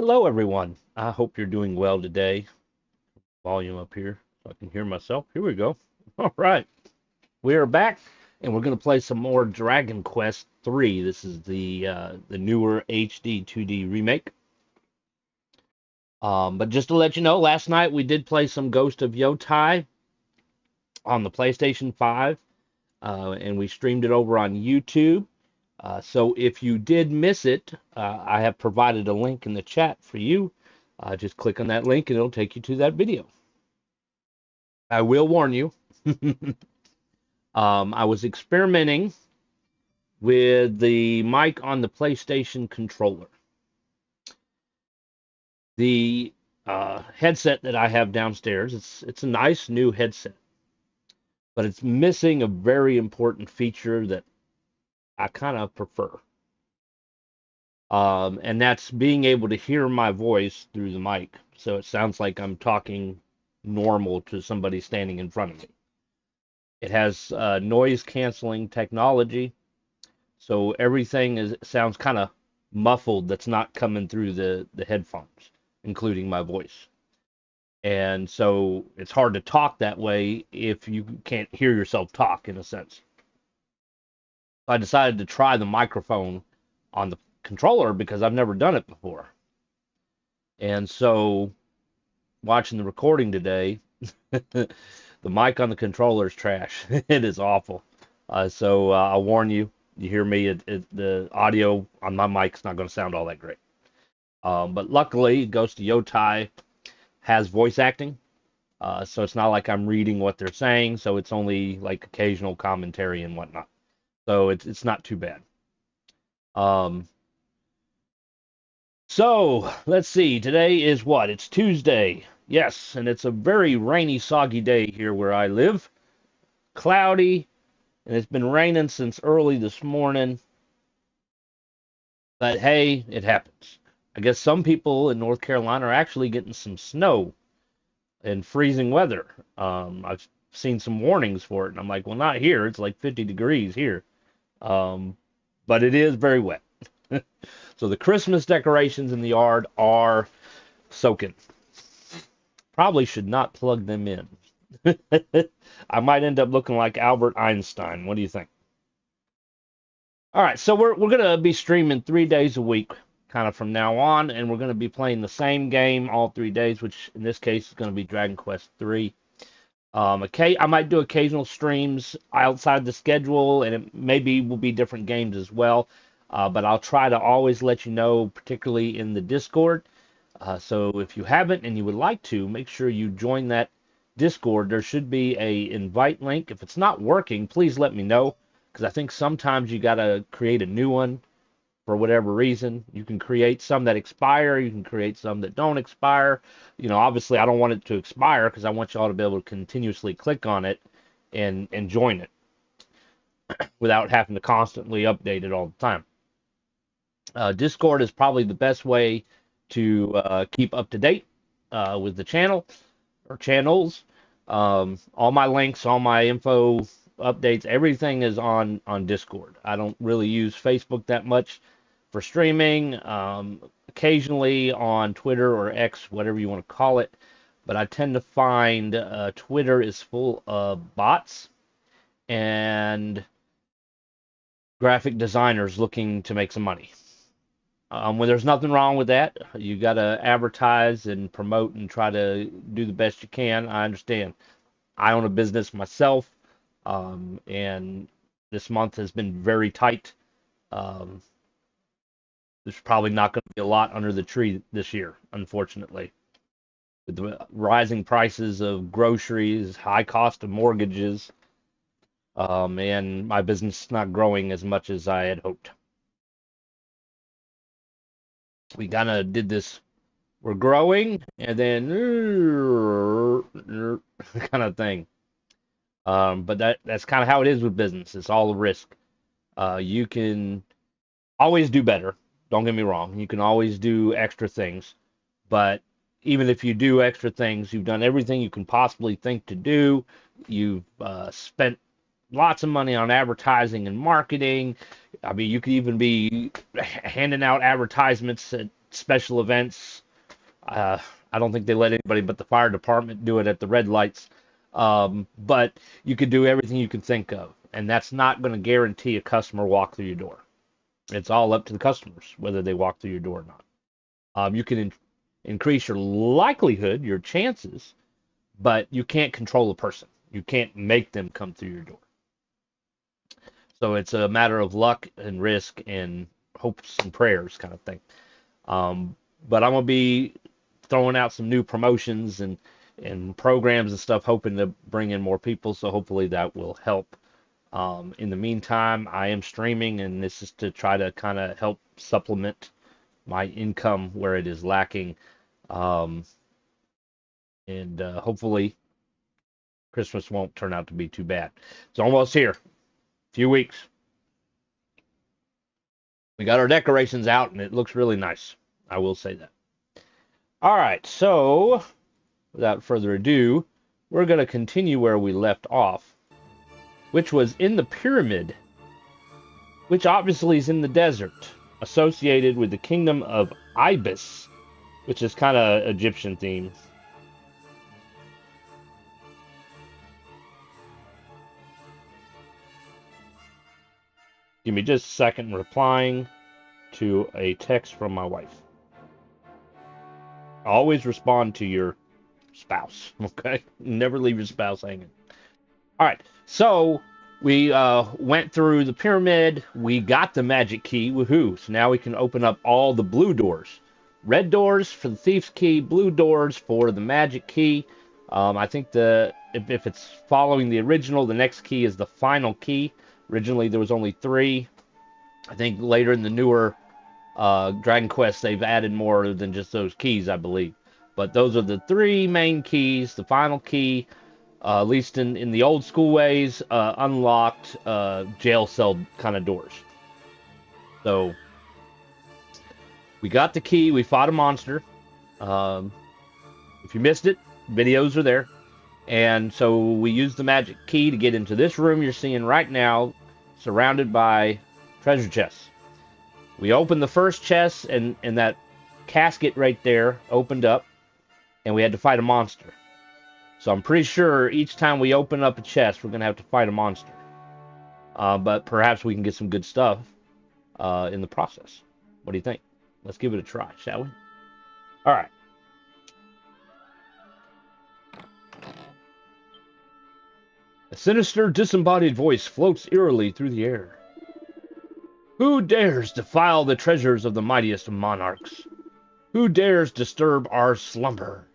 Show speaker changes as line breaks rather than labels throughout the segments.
Hello, everyone. I hope you're doing well today. Volume up here so I can hear myself. Here we go. All right. We are back and we're going to play some more Dragon Quest 3. This is the newer HD-2D remake. But just to let you know, last night we did play some Ghost of Yotai on the PlayStation 5, and we streamed it over on YouTube. So if you did miss it, I have provided a link in the chat for you. Just click on that link and it'll take you to that video. I will warn you, I was experimenting with the mic on the PlayStation controller. The headset that I have downstairs, it's a nice new headset, but it's missing a very important feature that I kind of prefer. And that's being able to hear my voice through the mic. So it sounds like I'm talking normal to somebody standing in front of me. It has noise canceling technology, so everything sounds kind of muffled that's not coming through the headphones, including my voice. And so it's hard to talk that way if you can't hear yourself talk, in a sense. So I decided to try the microphone on the controller because I've never done it before. And so watching the recording today, the mic on the controller is trash. It is awful. So I'll warn you, you hear me, the audio on my mic's not going to sound all that great. But luckily, Ghost of Yotai has voice acting, so it's not like I'm reading what they're saying. So it's only like occasional commentary and whatnot. So it's not too bad. Um, so let's see. Today is what? It's Tuesday. Yes, and it's a very rainy, soggy day here where I live. Cloudy, and it's been raining since early this morning. But hey, it happens. I guess some people in North Carolina are actually getting some snow and freezing weather. I've seen some warnings for it, and I'm like, well, not here. It's like 50 degrees here. Um, but it is very wet. So the Christmas decorations in the yard are soaking. Probably should not plug them in. I might end up looking like Albert Einstein. What do you think? All right, so we're gonna be streaming 3 days a week, kind of from now on, and we're gonna be playing the same game all 3 days, which in this case is gonna be Dragon Quest 3. Okay, I might do occasional streams outside the schedule, and it maybe will be different games as well. But I'll try to always let you know, particularly in the Discord. So if you haven't and you would like to, make sure you join that Discord. There should be a invite link. If it's not working, please let me know, because I think sometimes you gotta create a new one for whatever reason. You can create some that expire, you can create some that don't expire. Obviously I don't want it to expire because I want y'all to be able to continuously click on it and join it without having to constantly update it all the time. Discord is probably the best way to keep up to date with the channel or channels. All my links, all my info, updates, everything is on Discord. I don't really use Facebook that much for streaming. Occasionally on Twitter or X, whatever you want to call it. But I tend to find Twitter is full of bots and graphic designers looking to make some money. When there's nothing wrong with that, you got to advertise and promote and try to do the best you can. I understand. I own a business myself, and this month has been very tight. Um, there's probably not going to be a lot under the tree this year, unfortunately. With the rising prices of groceries, high cost of mortgages, and my business is not growing as much as I had hoped. We kind of did this. We're growing, and then kind of thing. But that's kind of how it is with business. It's all a risk. You can always do better. Don't get me wrong. You can always do extra things. But even if you do extra things, you've done everything you can possibly think to do. You've spent lots of money on advertising and marketing. I mean, you could even be handing out advertisements at special events. I don't think they let anybody but the fire department do it at the red lights. But you could do everything you can think of, and that's not going to guarantee a customer walk through your door. It's all up to the customers whether they walk through your door or not. You can increase your likelihood, your chances, but you can't control a person. You can't make them come through your door. So it's a matter of luck and risk and hopes and prayers kind of thing. But I'm going to be throwing out some new promotions and programs and stuff, hoping to bring in more people. So hopefully that will help. In the meantime, I am streaming, and this is to try to kind of help supplement my income where it is lacking. And hopefully Christmas won't turn out to be too bad. It's almost here. A few weeks. We got our decorations out, and it looks really nice. I will say that. All right, so without further ado, we're going to continue where we left off, which was in the pyramid, which obviously is in the desert, associated with the kingdom of Ibis, which is kind of Egyptian themed. Give me just a second, replying to a text from my wife. Always respond to your spouse, okay? Never leave your spouse hanging. All right, so we went through the pyramid. We got the magic key, woohoo. So now we can open up all the blue doors. Red doors for the thief's key, blue doors for the magic key. I think if it's following the original, the next key is the final key. Originally, there was only 3. I think later in the newer Dragon Quest, they've added more than just those keys, I believe. But those are the 3 main keys. The final key, at least in the old school ways, unlocked jail cell kind of doors. So we got the key. We fought a monster. If you missed it, videos are there. And so we used the magic key to get into this room you're seeing right now, surrounded by treasure chests. We opened the first chest, and that casket right there opened up, and we had to fight a monster. So I'm pretty sure each time we open up a chest, we're going to have to fight a monster. But perhaps we can get some good stuff in the process. What do you think? Let's give it a try, shall we? All right. A sinister, disembodied voice floats eerily through the air. Who dares defile the treasures of the mightiest of monarchs? Who dares disturb our slumber?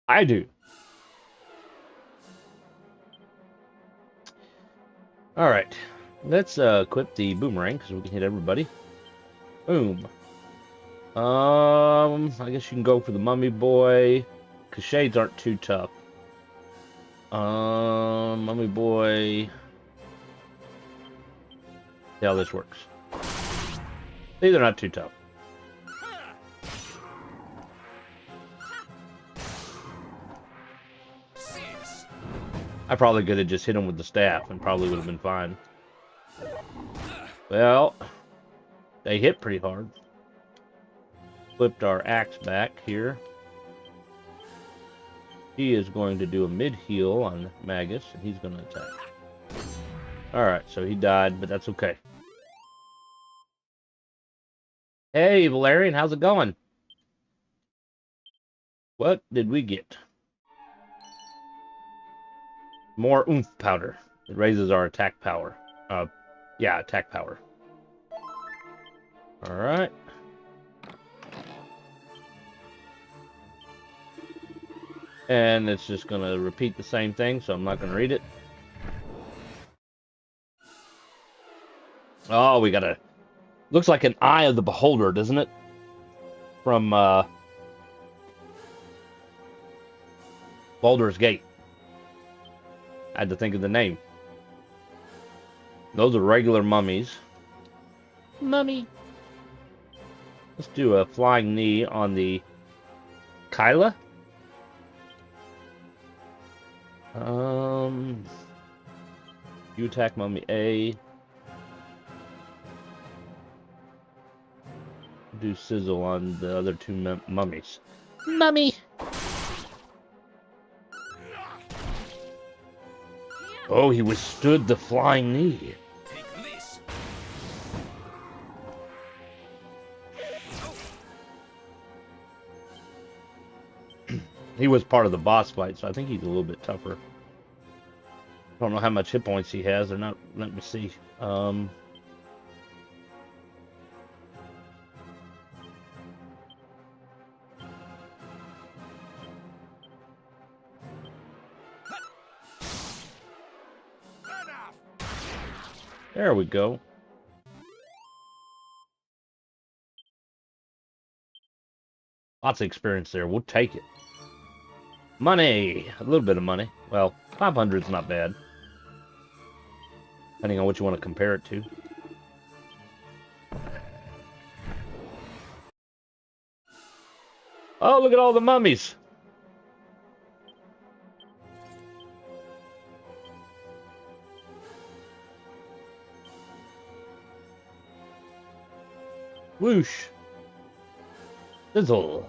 I do. All right. Let's equip the boomerang because we can hit everybody. Boom. I guess you can go for the mummy boy, because shades aren't too tough. Mummy boy. See how this works. See, they're not too tough. I probably could have just hit him with the staff and probably would have been fine. Well, they hit pretty hard. Flipped our axe back here. He is going to do a mid-heal on Magus, and he's going to attack. Alright, so he died, but that's okay. Hey, Valerian, how's it going? What did we get? More oomph powder. It raises our attack power. Yeah, attack power. Alright. And it's just going to repeat the same thing, so I'm not going to read it. Oh, we got a... Looks like an Eye of the Beholder, doesn't it? From Baldur's Gate. I had to think of the name. Those are regular mummies. Mummy. Let's do a flying knee on the Kyla. You attack mummy A. Do sizzle on the other two mummies. Mummy! Oh, he withstood the flying knee. He was part of the boss fight, so I think he's a little bit tougher. I don't know how much hit points he has. They're not. Let me see. There we go. Lots of experience there. We'll take it. Money! A little bit of money. Well, 500's not bad. Depending on what you want to compare it to. Oh, look at all the mummies! Whoosh! Sizzle!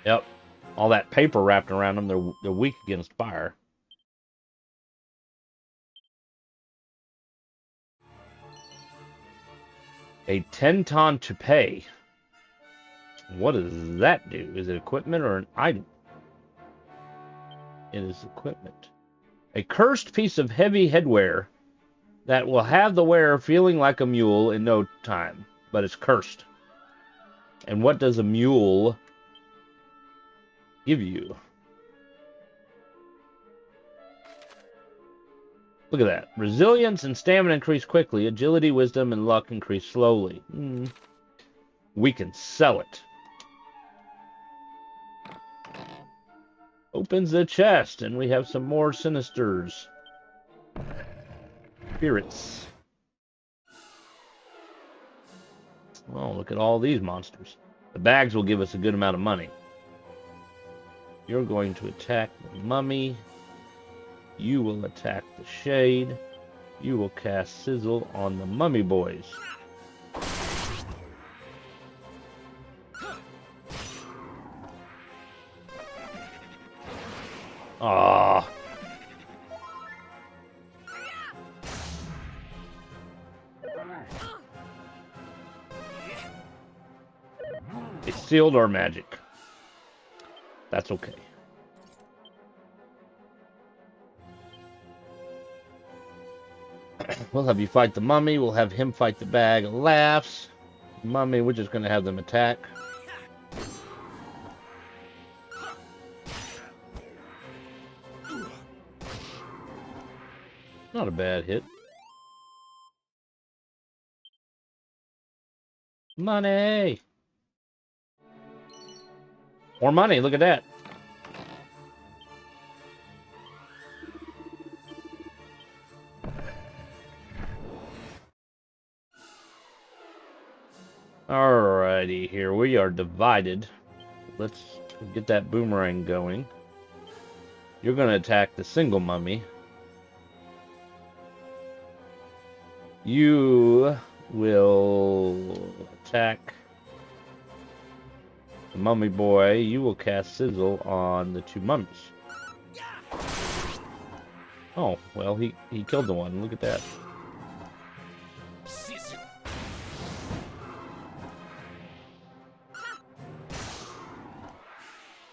Yep. All that paper wrapped around them, they're weak against fire. A 10-ton to pay. What does that do? Is it equipment or an item? It is equipment. A cursed piece of heavy headwear that will have the wearer feeling like a mule in no time. But it's cursed. And what does a mule give you? Look at that. Resilience and stamina increase quickly. Agility, wisdom, and luck increase slowly. We can sell it. Opens the chest, and we have some more sinisters. Spirits. Oh, look at all these monsters. The bags will give us a good amount of money. You're going to attack the mummy. You will attack the shade. You will cast sizzle on the mummy boys. Ah. They sealed our magic. That's okay. We'll have you fight the mummy. We'll have him fight the bag of laughs. Mummy, we're just going to have them attack. Not a bad hit. Money! More money, look at that. Alrighty, here we are divided. Let's get that boomerang going. You're going to attack the single mummy. You will attack the mummy boy. You will cast sizzle on the two mummies. Oh, well, he killed the one. Look at that.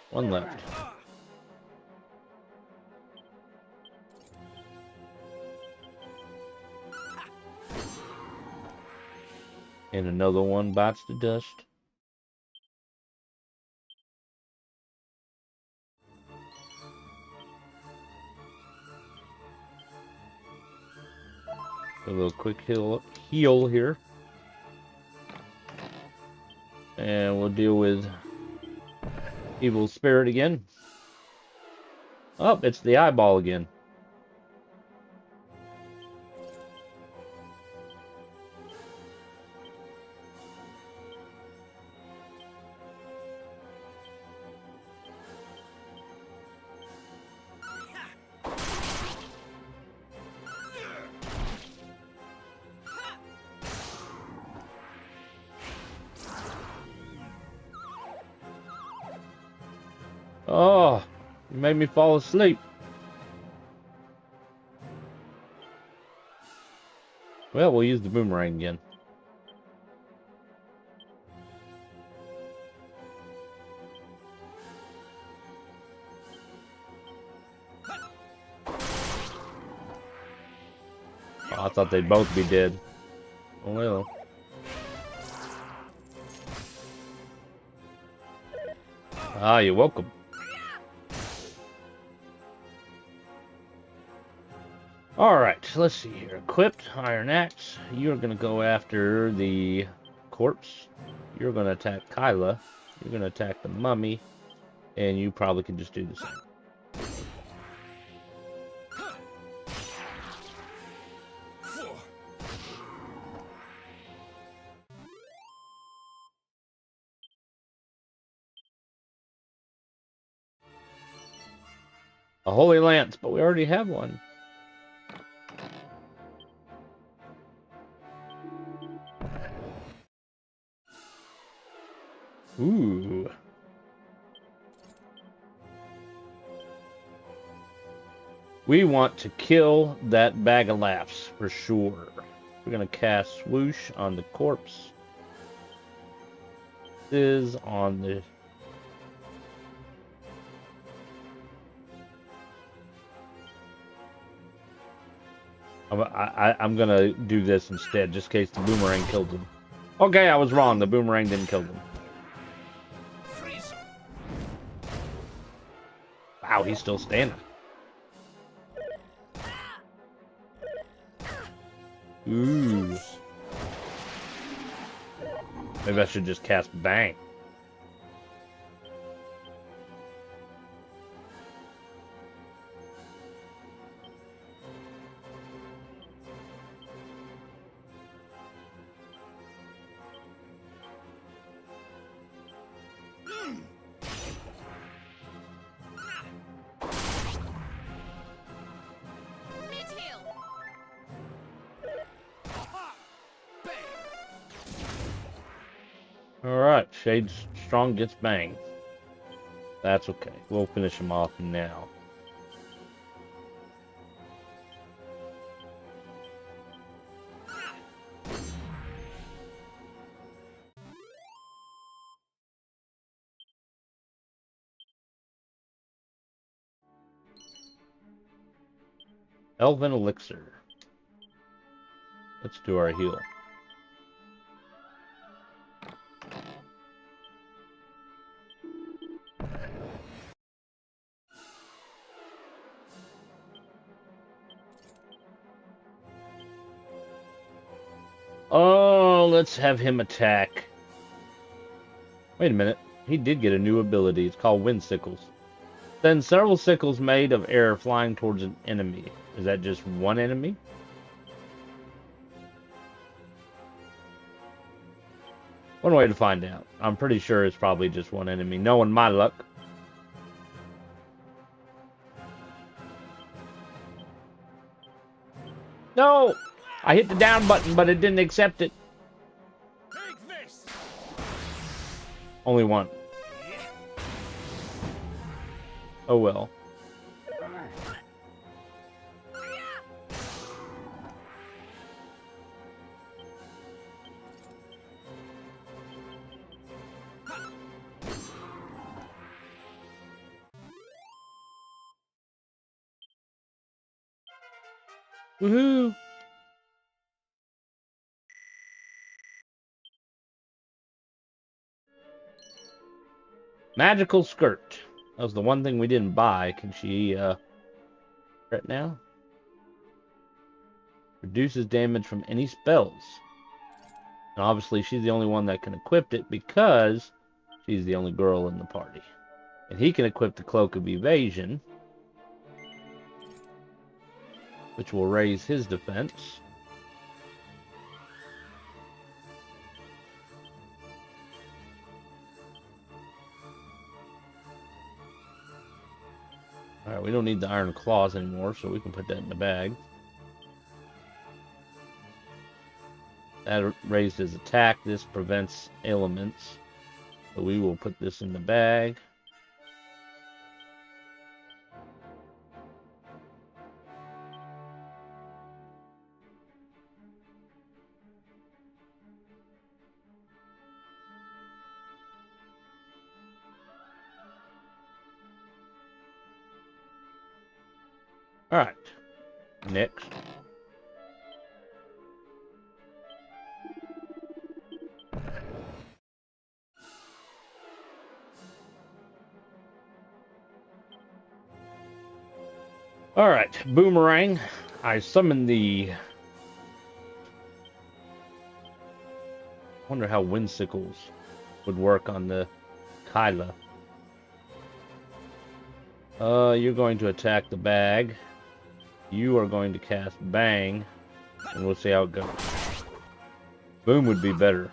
One left. And another one bites the dust. A little quick heal here. And we'll deal with evil spirit again. Oh, it's the eyeball again. Oh, you made me fall asleep. Well, we'll use the boomerang again. Oh, I thought they'd both be dead. Oh well. Ah, you're welcome. Alright, let's see here. Equipped, Iron Axe. You're gonna go after the corpse. You're gonna attack Kyla. You're gonna attack the mummy. And you probably can just do the same. A Holy Lance, but we already have one. Ooh. We want to kill that bag of laughs for sure. We're gonna cast Swoosh on the corpse. This is on the... I'm gonna do this instead, just in case the boomerang killed him. Okay, I was wrong. The boomerang didn't kill him. Wow, he's still standing. Ooh. Maybe I should just cast Bang. Alright, Shade Strong gets banged. That's okay. We'll finish him off now. Elven Elixir. Let's do our heal. Oh, let's have him attack. Wait a minute. He did get a new ability. It's called Wind Sickles. Send several sickles made of air flying towards an enemy. Is that just one enemy? One way to find out. I'm pretty sure it's probably just one enemy. Knowing my luck. No! I hit the down button, but it didn't accept it.
Take this.
Only one. Oh well. Woohoo! Magical Skirt. That was the one thing we didn't buy. Can she, right now? Reduces damage from any spells. And obviously she's the only one that can equip it because she's the only girl in the party. And he can equip the Cloak of Evasion, which will raise his defense. Alright, we don't need the Iron Claws anymore, so we can put that in the bag. That raised his attack. This prevents ailments. So we will put this in the bag. Alright. Next. Alright, boomerang. I summon the... wonder how windsickles would work on the Kyla. You're going to attack the bag. You are going to cast Bang, and we'll see how it goes. Boom would be better.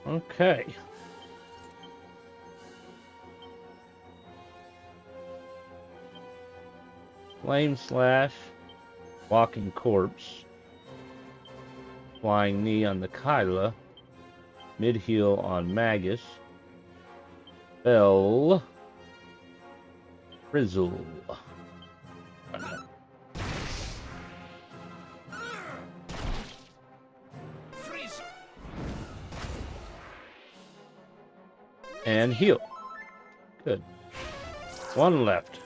Okay. Flame Slash, Walking Corpse, Flying Knee on the Kyla, Mid Heal on Magus, Bell, Frizzle. And heal. Good. One left.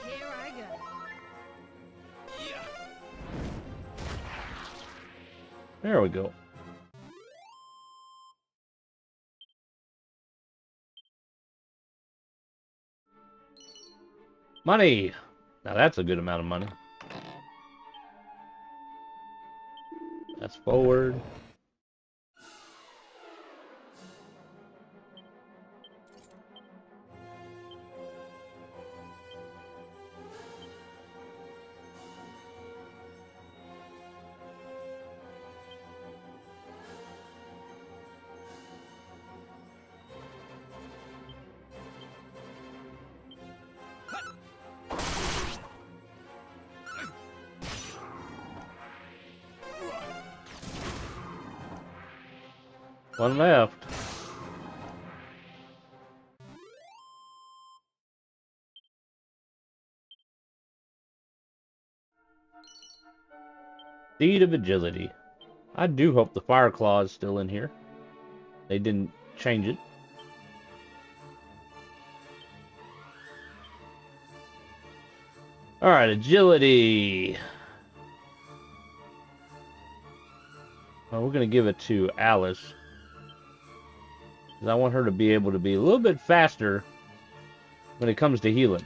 Here I go.
There we go. Money! Now that's a good amount of money. That's forward. One left. Seed of Agility. I do hope the Fire Claw is still in here. They didn't change it. Alright, Agility. Well, we're going to give it to Alice. Because I want her to be able to be a little bit faster when it comes to healing.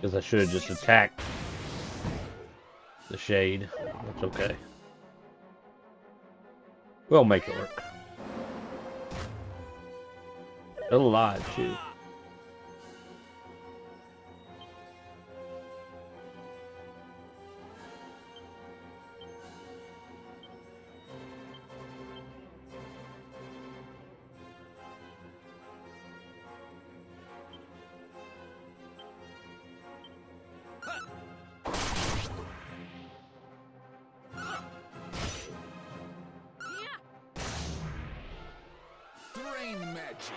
Because I should have just attacked the shade. That's okay. We'll make it work. Still alive, too.
Drain magic.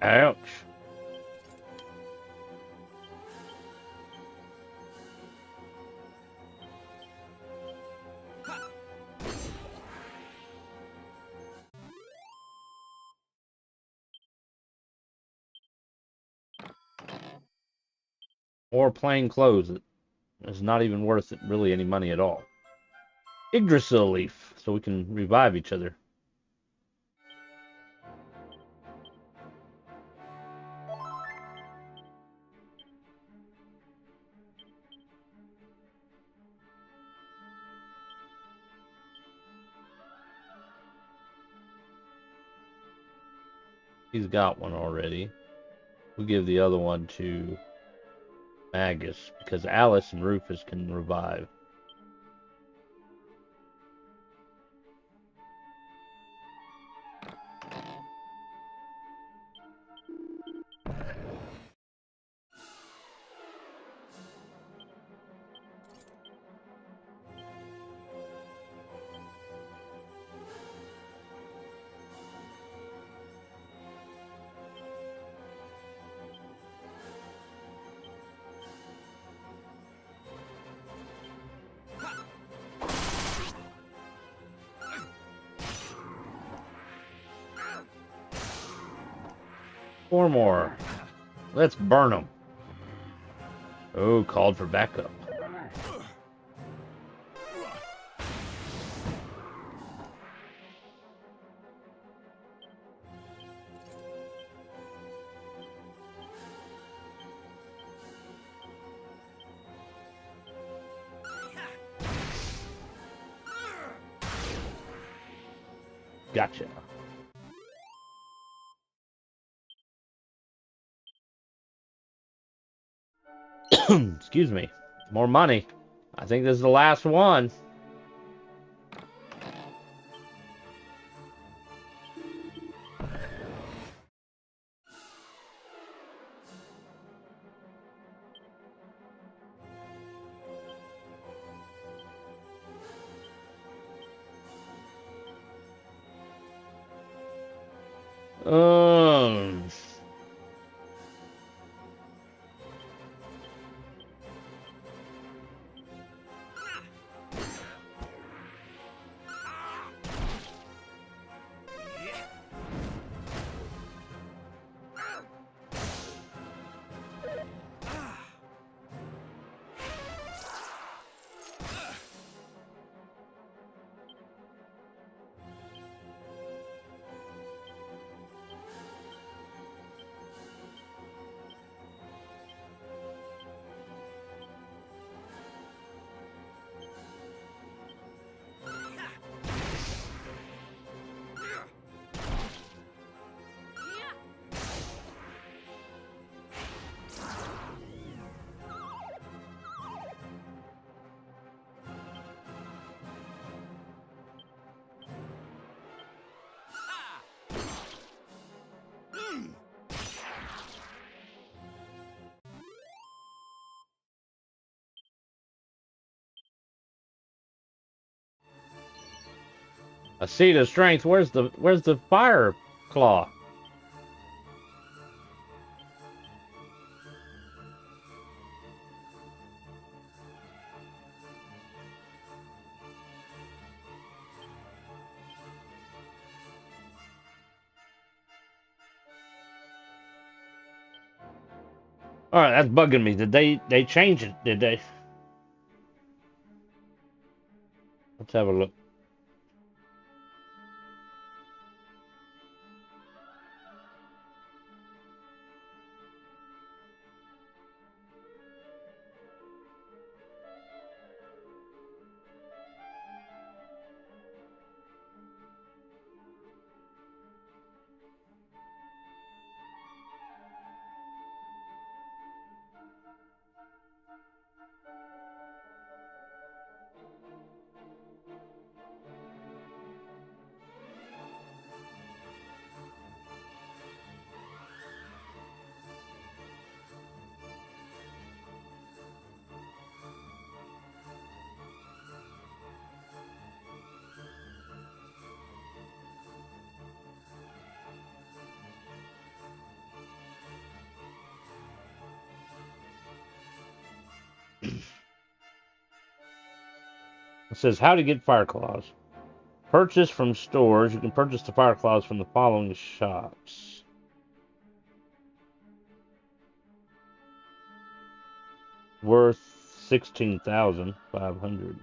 Ouch. Or plain clothes. It's not even worth it, really any money at all. Yggdrasil leaf, so we can revive each other. He's got one already. We'll give the other one to Magus, because Alice and Rufus can revive. Four more. Let's burn them. Oh, called for backup. Gotcha. Excuse me. More money. I think this is the last one. Um, a seed of strength. Where's the fire claw? All right, that's bugging me. Did they change it? Did they? Let's have a look. It says how to get fire claws. Purchase from stores. You can purchase the fire claws from the following shops. Worth 16,500.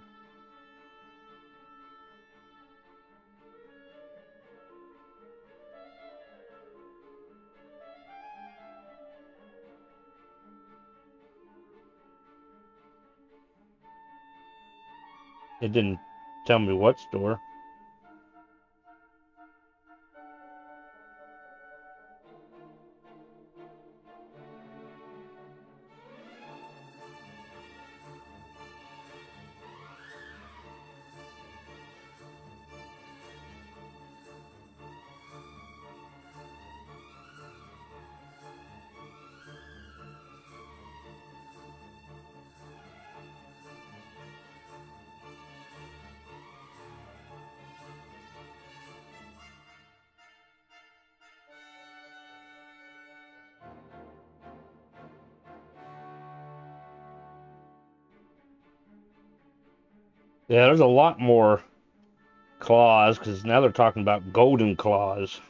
It didn't tell me what store. Yeah, there's a lot more claws because now they're talking about golden claws.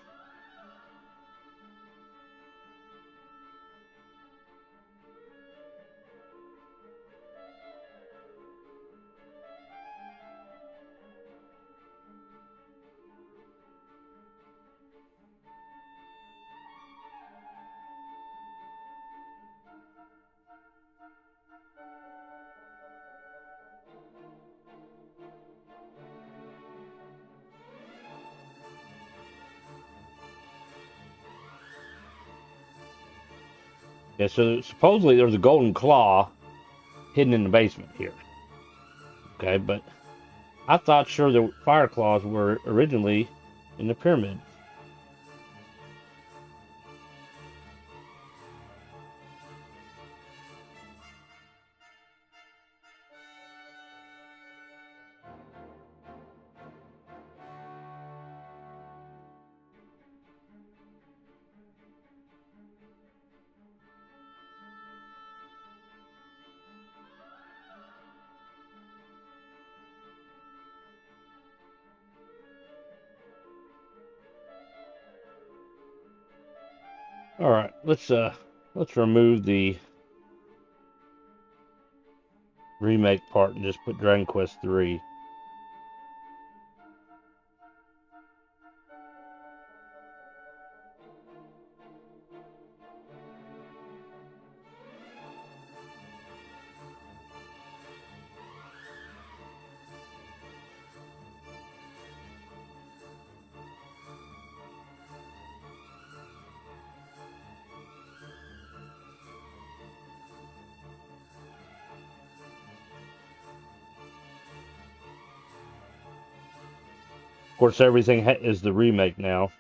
Yeah, so supposedly there's a golden claw hidden in the basement here. Okay, but I thought sure the fire claws were originally in the pyramid. All right, let's remove the remake part and just put Dragon Quest III. Of course, everything is the remake now.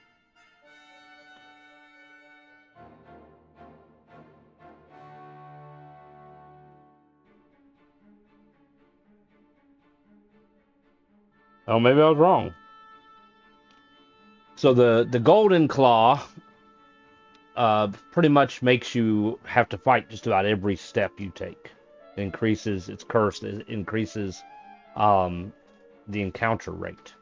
Oh, maybe I was wrong. So the golden claw pretty much makes you have to fight just about every step you take. It increases its curse. It increases um, the encounter rate.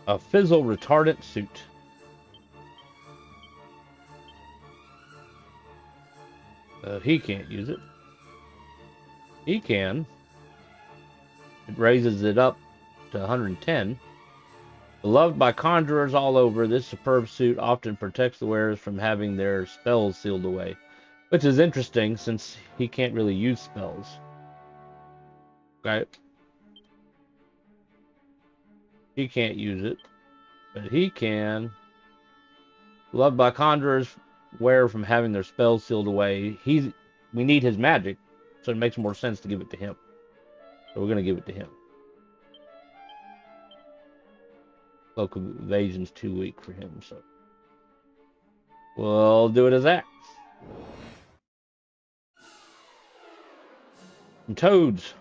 A fizzle retardant suit. He can't use it. He can. It raises it up to 110. Beloved by conjurers all over, this superb suit often protects the wearers from having their spells sealed away. Which is interesting since he can't really use spells. Okay? He can't use it. But he can. Beloved by conjurers, wear from having their spells sealed away. We need his magic, so it makes more sense to give it to him. So we're gonna give it to him. Local evasion's too weak for him, so we'll do it as that. Some toads.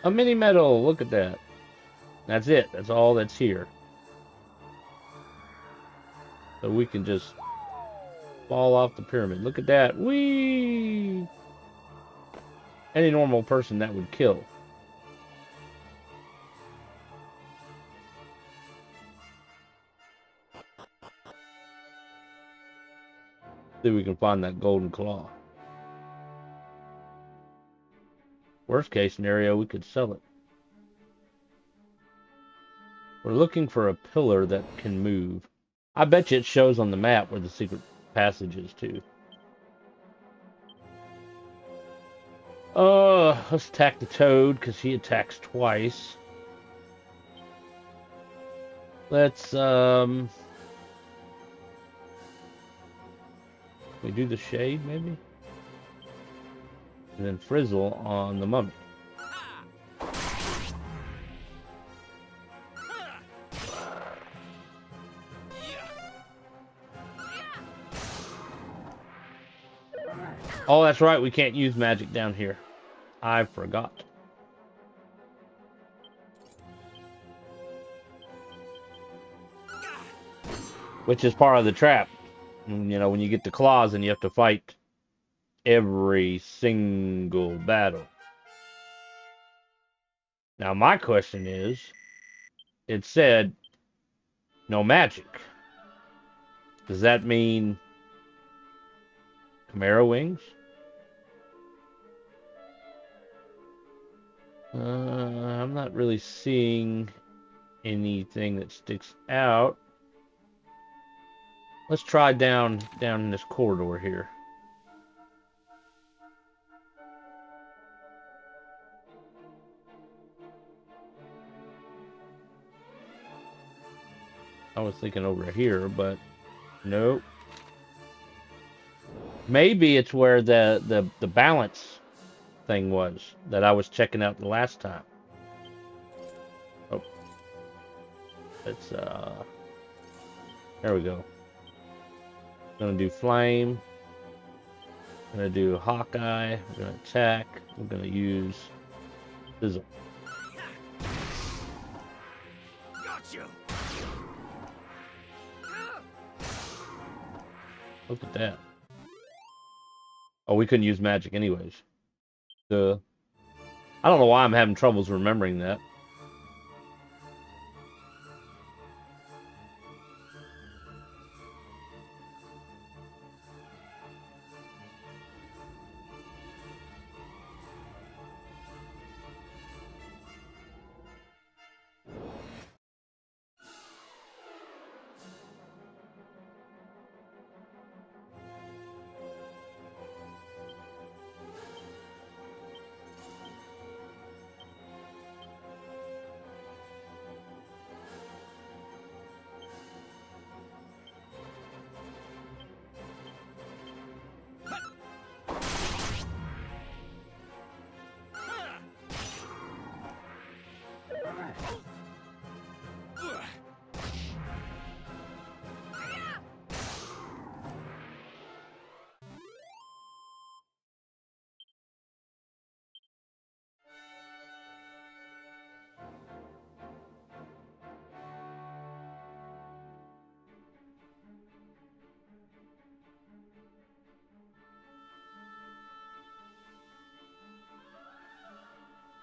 A mini medal. Look at that. That's it. That's all that's here. So we can just fall off the pyramid. Look at that. Whee! Any normal person that would kill. See if we can find that golden claw. Worst case scenario, we could sell it. We're looking for a pillar that can move. I bet you it shows on the map where the secret passage is too. Let's attack the toad because he attacks twice. Let's we do the shade maybe? And then frizzle on the mummy. Oh, that's right, we can't use magic down here. I forgot. Which is part of the trap. You know, when you get the claws and you have to fight every single battle. Now, my question is, it said no magic. Does that mean Chimera wings? I'm not really seeing anything that sticks out. Let's try down in this corridor here. I was thinking over here, but nope. Maybe it's where the balance thing was that I was checking out the last time. Oh, it's there we go. I'm gonna do flame. I'm gonna do Hawkeye. I'm gonna attack. I'm gonna use Sizzle.
Got you.
Look at that. Oh, we couldn't use magic anyways. I don't know why I'm having troubles remembering that.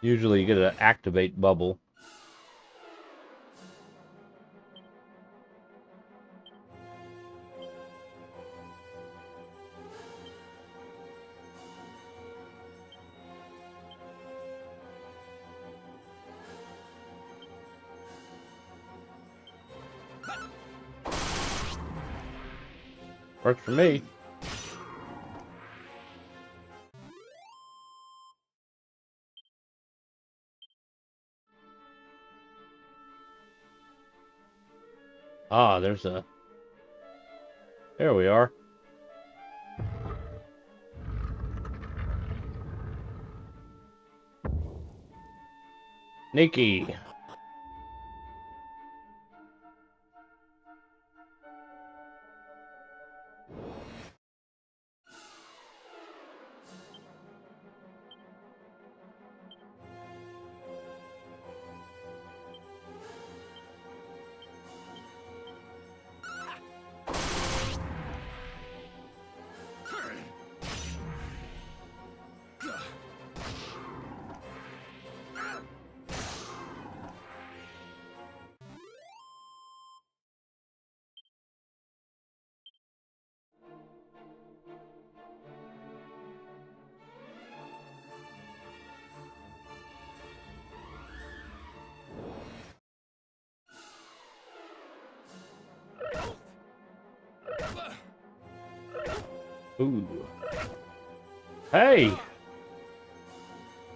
Usually you get an activate bubble. Works for me. Ah, there's a... There we are. Nikki. Ooh. Hey!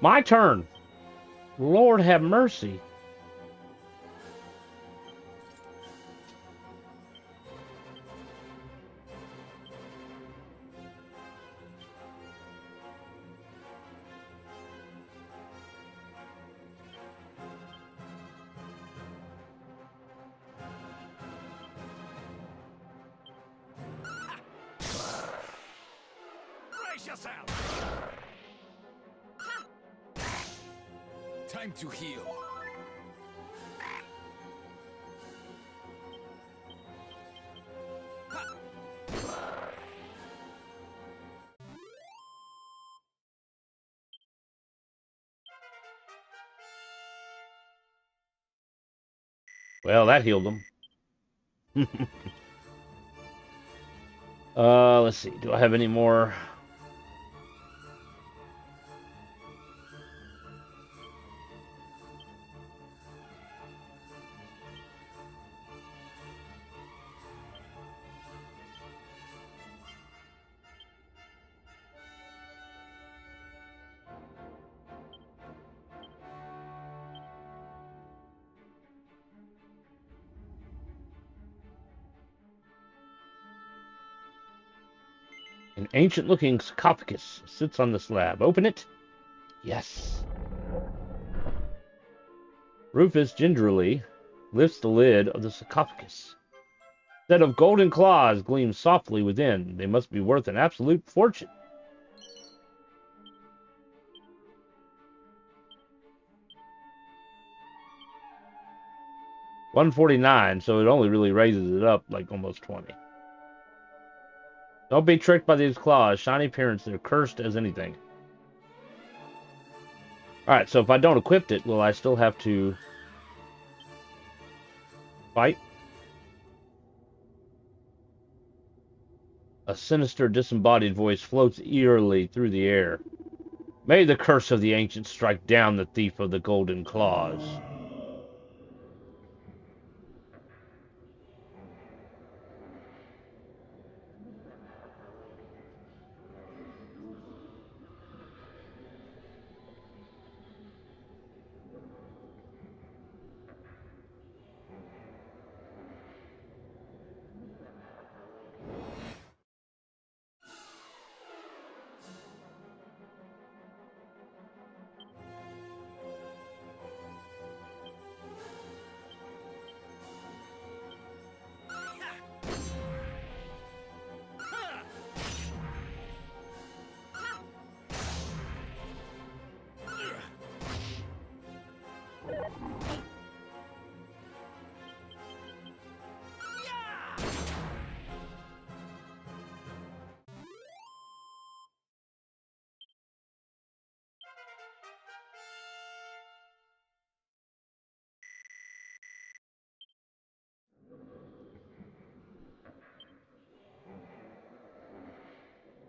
My turn! Lord have mercy.
Brace yourself! Time to heal.
Well, that healed him. Let's see. Do I have any more? An ancient-looking sarcophagus sits on the slab. Open it. Yes. Rufus gingerly lifts the lid of the sarcophagus. A set of golden claws gleam softly within. They must be worth an absolute fortune. $149, so it only really raises it up like almost 20. Don't be tricked by these claws. Shiny appearance, they're cursed as anything. Alright, so if I don't equip it, will I still have to fight? A sinister, disembodied voice floats eerily through the air. May the curse of the ancients strike down the thief of the golden claws.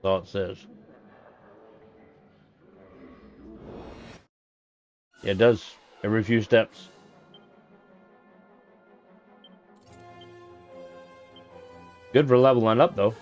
That's all it says. Yeah, it does every few steps. Good for leveling up, though.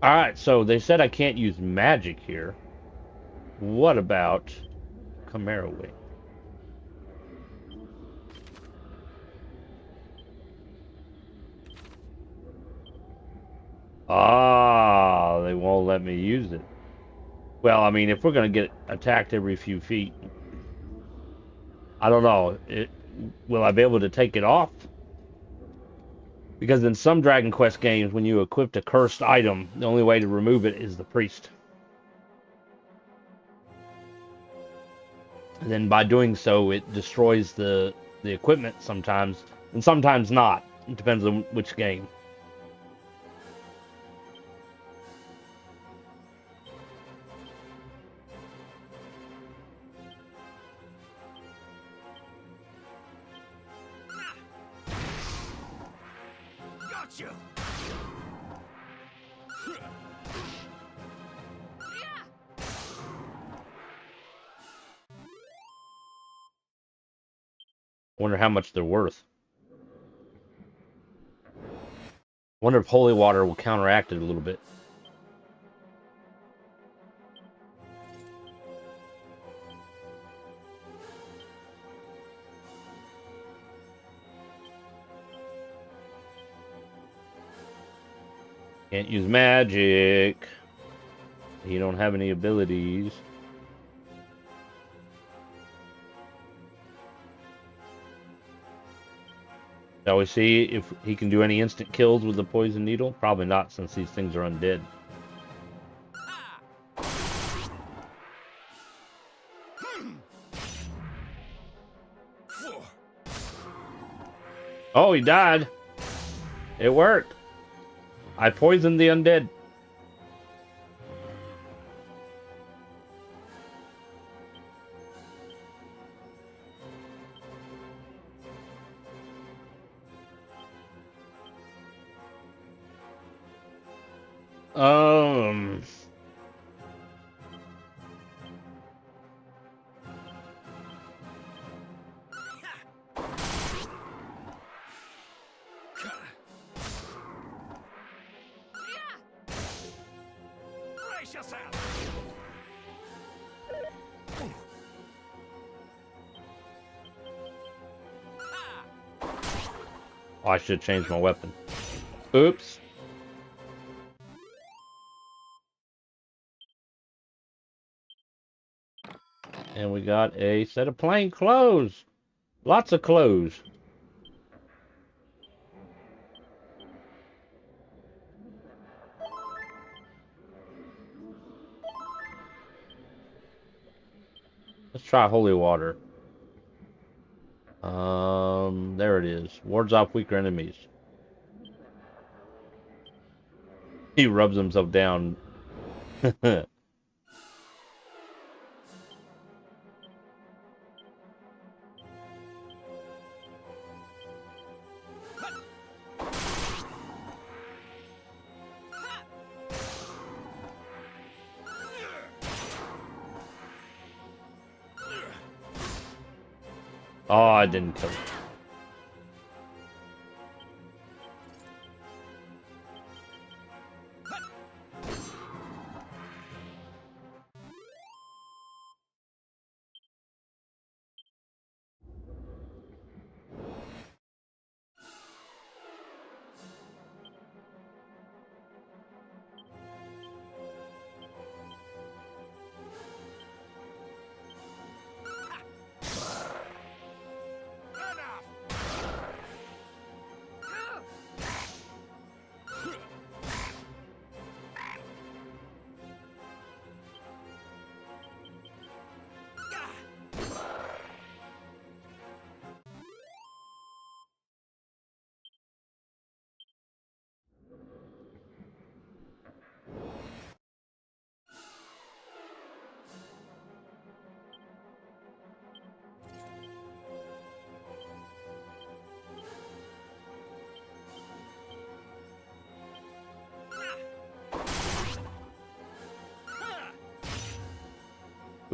Alright, so they said I can't use magic here. What about Chimera Wing? Ah, they won't let me use it. Well, I mean, if we're going to get attacked every few feet, I don't know. Will I be able to take it off? Because in some Dragon Quest games, when you equip a cursed item, the only way to remove it is the priest. And then by doing so, it destroys the equipment sometimes, and sometimes not. It depends on which game.
Got you.
Wonder how much they're worth. Wonder if holy water will counteract it a little bit. Can't use magic. You don't have any abilities. Shall we see if he can do any instant kills with the poison needle? Probably not, since these things are undead. Oh, he died. It worked. I poisoned the undead. Um...
Brace yourself.
Oh, I should change my weapon. Oops. And we got a set of plain clothes. Lots of clothes. Let's try holy water. There it is. Wards off weaker enemies. He rubs himself down. Oh, I didn't kill him.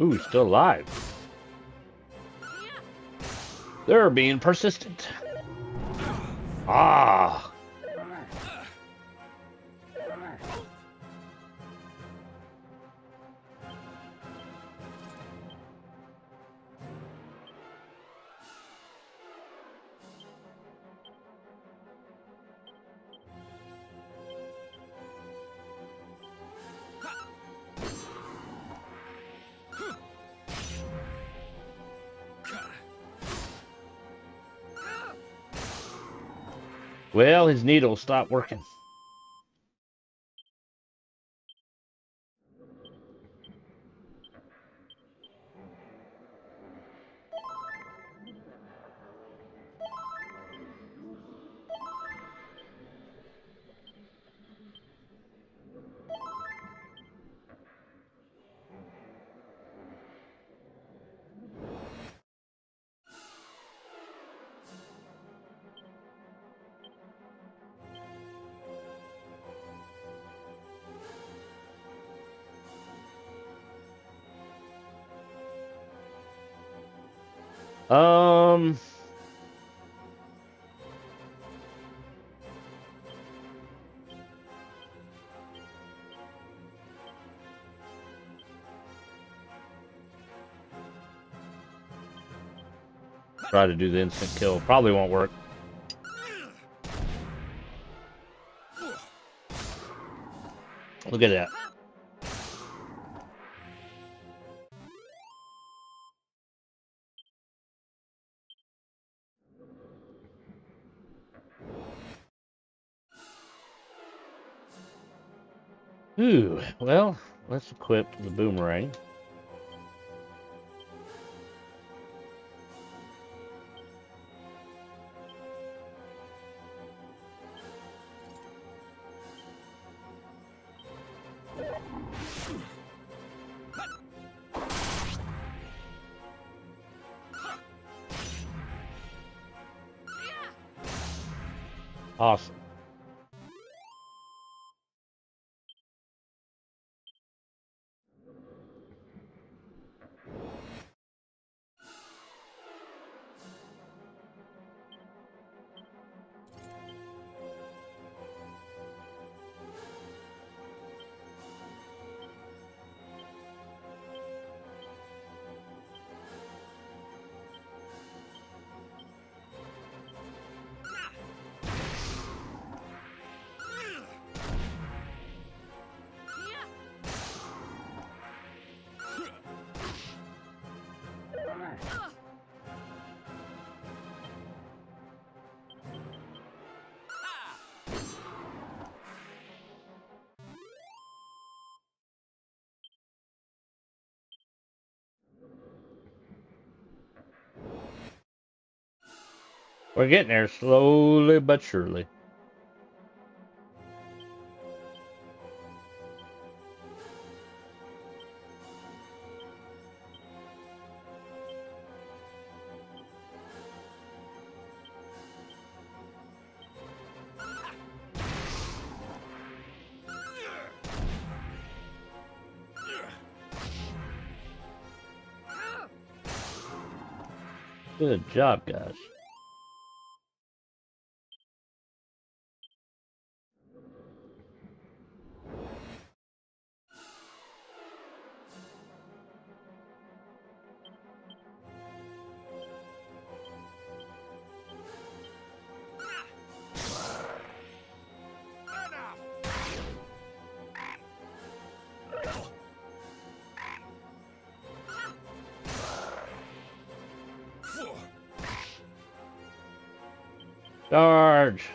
Ooh, still alive. They're being persistent. Ah. Well, his needle stopped working. Um, try to do the instant kill. Probably won't work. Look at that. Ooh, well, let's equip the boomerang. Awesome. We're getting there slowly but surely. Good job, guys. Charge!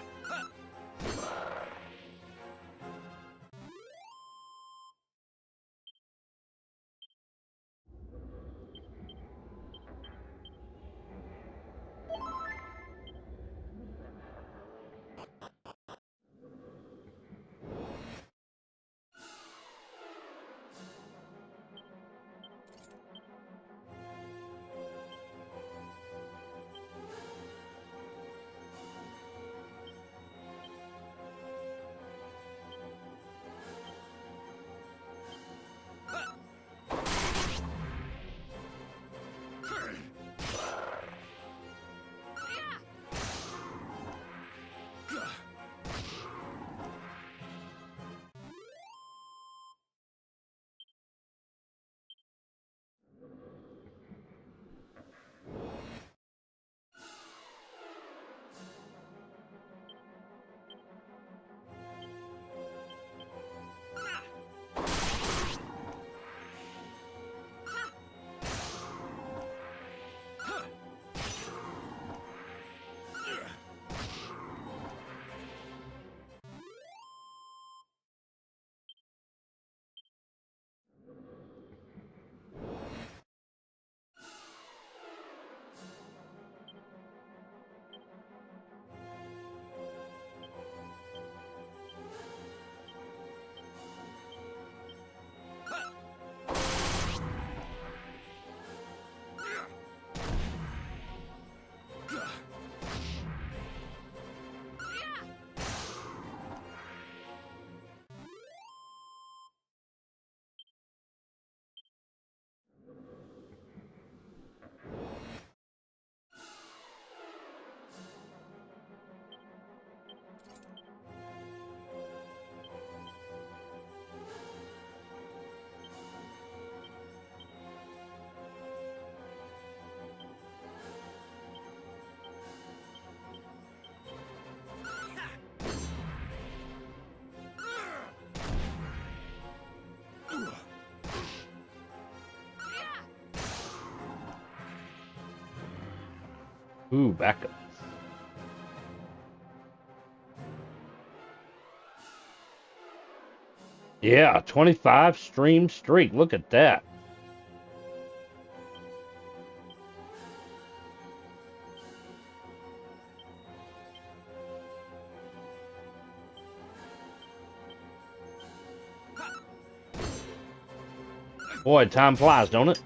Ooh, backup. Yeah, 25 stream streak. Look at that. Boy, time flies, don't it?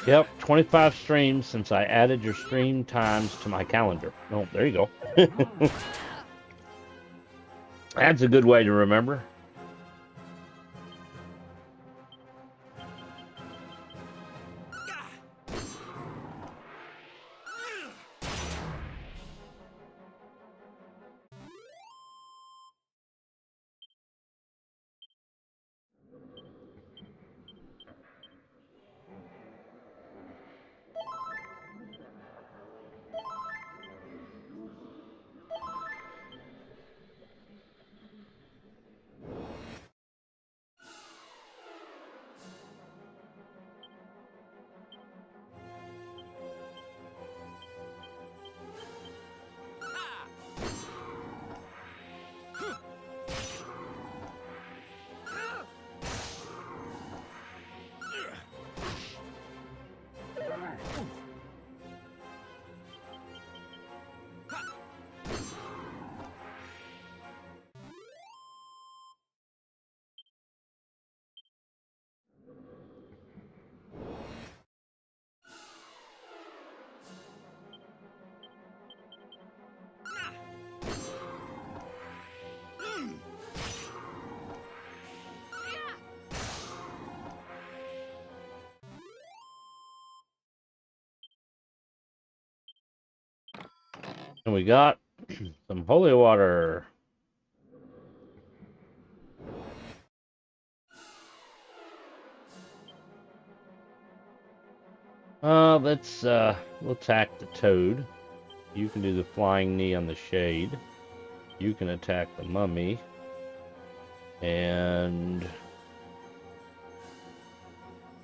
Yep, 25 streams since I added your stream times to my calendar. Oh, there you go. That's a good way to remember. And we got some holy water. We'll attack the toad. You can do the flying knee on the shade. You can attack the mummy. And wait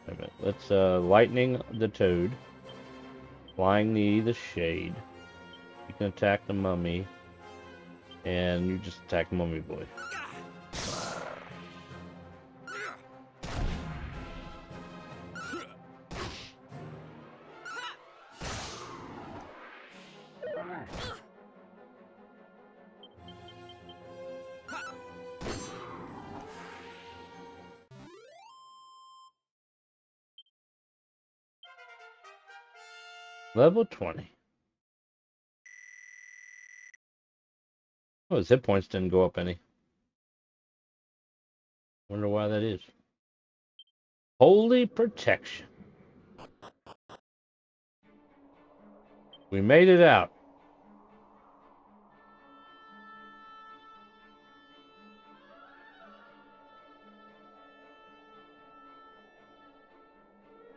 a minute. Let's lightning the toad. Flying knee the shade. You can attack the mummy. And you just attack the mummy boy. Level 20. Oh, his hit points didn't go up any. Wonder why that is. Holy protection. We made it out.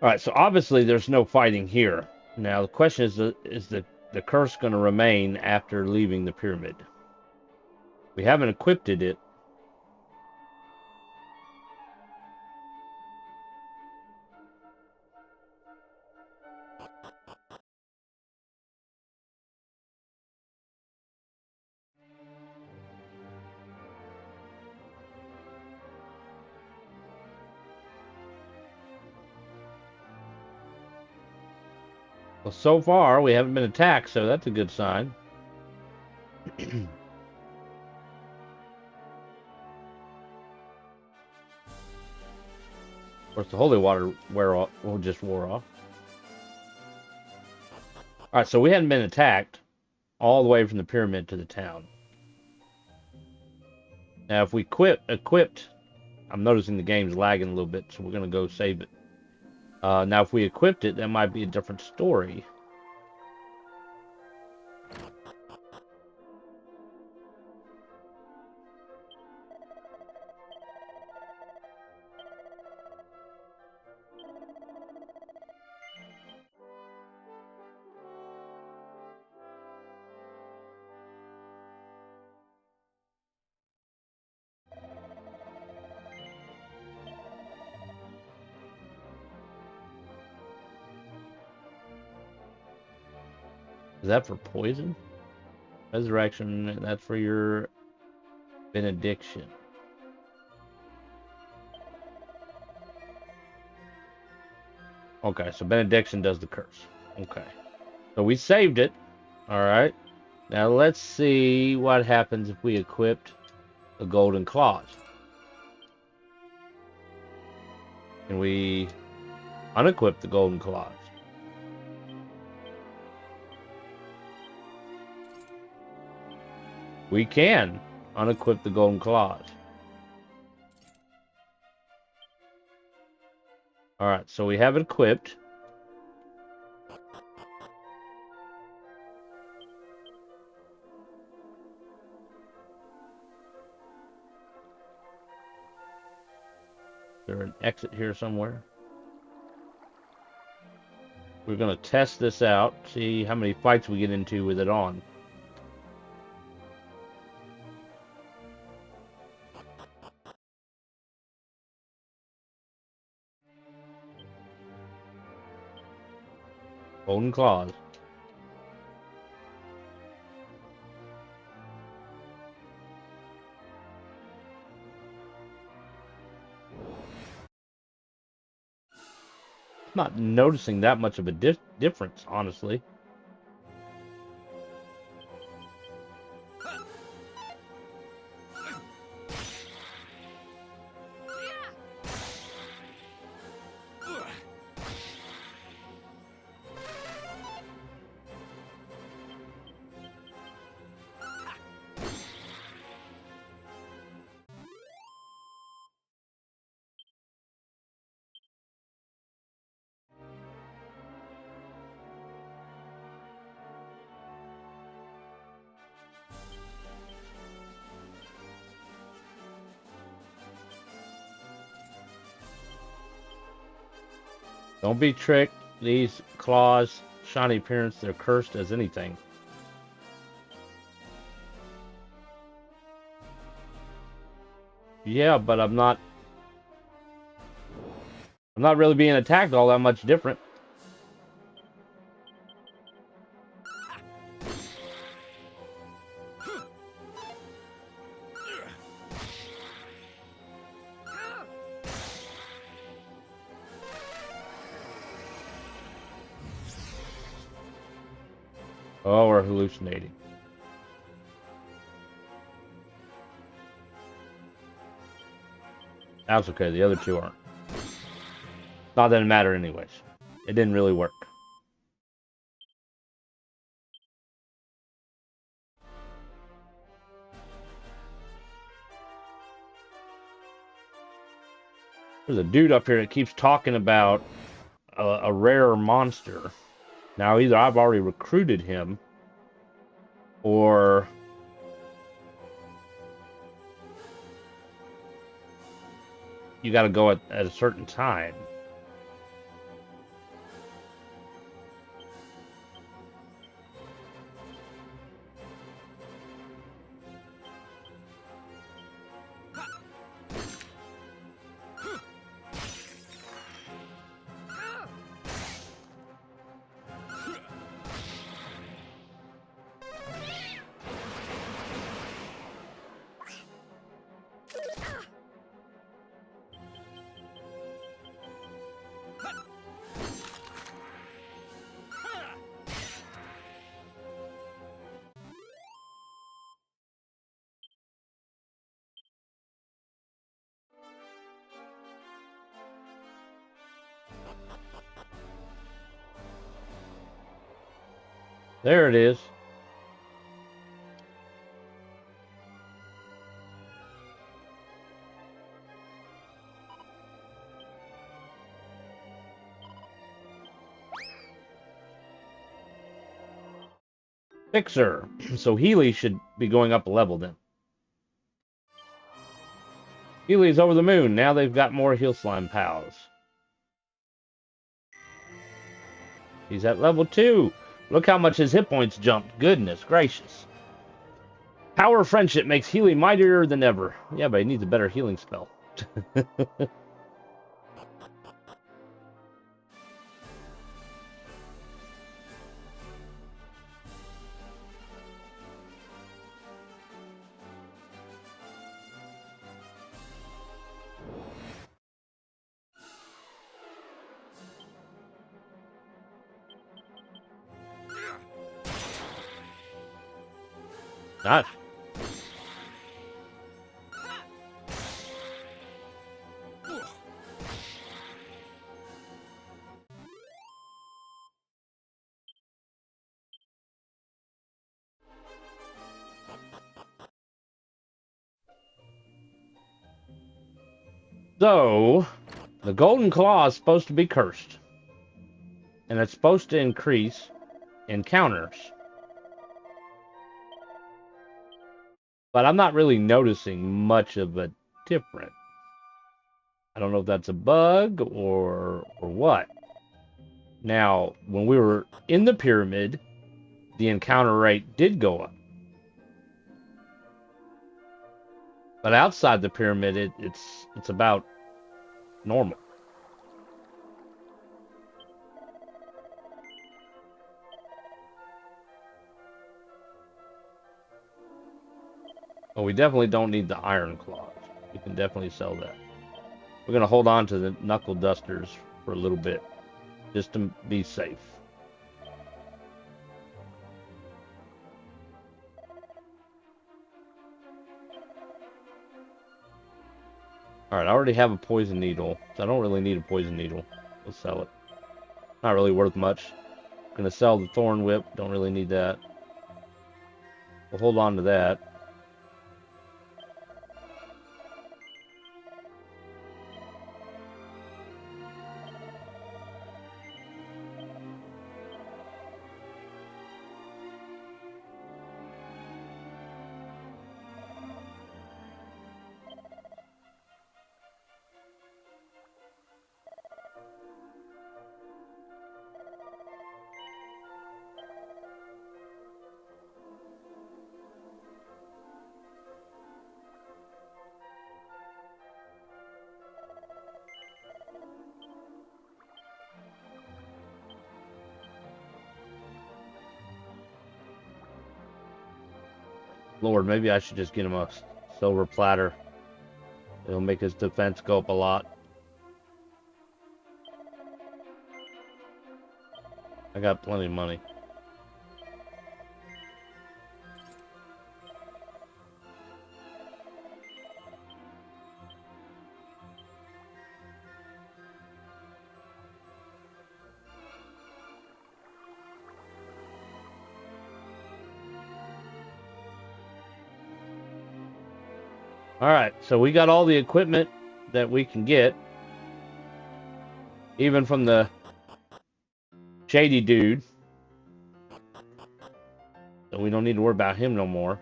All right, so obviously there's no fighting here. Now the question is the curse going to remain after leaving the pyramid? We haven't equipped it. Well, so far we haven't been attacked, so that's a good sign. Of course, the holy water just wore off. All right, so we hadn't been attacked all the way from the pyramid to the town. Now, if we equipped, I'm noticing the game's lagging a little bit, so we're gonna go save it. Now, if we equipped it, that might be a different story. Is that for poison? Resurrection, that's for your benediction. Okay, so benediction does the curse. Okay. So we saved it. Alright. Now let's see what happens if we equipped the golden claws. Can we unequip the golden claws? We can unequip the golden claws. Alright, so we have it equipped. Is there an exit here somewhere? We're going to test this out, see how many fights we get into with it on. Golden claws. Not noticing that much of a difference, honestly. Don't be tricked. These claws, shiny appearance, they're cursed as anything. Yeah, but I'm not really being attacked all that much different. Oh, we're hallucinating. That's okay, the other two aren't. Not that it mattered anyways. It didn't really work. There's a dude up here that keeps talking about a rare monster. Now, either I've already recruited him, or you got to go at a certain time. There it is. Fixer. So Healy should be going up a level then. Healy's over the moon. Now they've got more Heal Slime pals. He's at level 2. Look how much his hit points jumped. Goodness gracious. Power of Friendship makes Healy mightier than ever. Yeah, but he needs a better healing spell. Nice. So, the Golden Claw is supposed to be cursed. And it's supposed to increase encounters. But I'm not really noticing much of a difference. I don't know if that's a bug or what. Now, when we were in the pyramid, the encounter rate did go up. But outside the pyramid, it's about normal. Well, we definitely don't need the iron claws. We can definitely sell that. We're going to hold on to the knuckle dusters for a little bit, just to be safe. Alright, I already have a poison needle, so I don't really need a poison needle. We'll sell it. Not really worth much. Gonna sell the thorn whip, don't really need that. We'll hold on to that. Lord, maybe I should just get him a silver platter. It'll make his defense go up a lot. I got plenty of money. Alright, so we got all the equipment that we can get. Even from the shady dude. So we don't need to worry about him no more.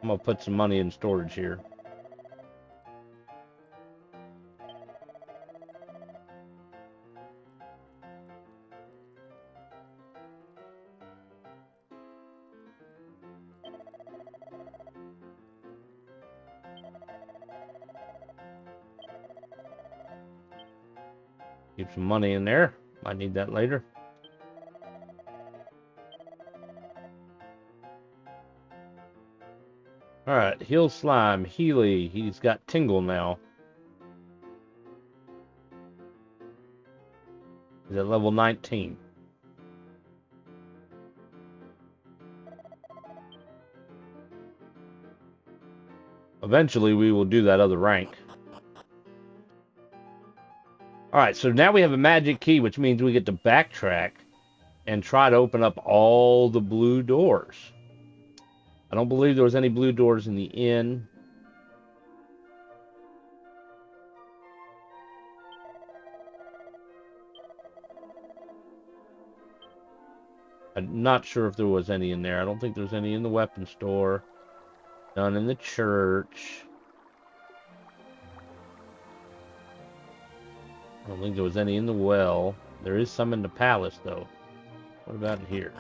I'm gonna put some money in storage here. Keep some money in there. Might need that later. Alright, Heal Slime, Healy. He's got Tingle now. He's at level 19. Eventually, we will do that other rank. Alright, so now we have a magic key, which means we get to backtrack and try to open up all the blue doors. I don't believe there was any blue doors in the inn. I'm not sure if there was any in there. I don't think there's any in the weapon store. None in the church. I don't think there was any in the well. There is some in the palace, though. What about in here?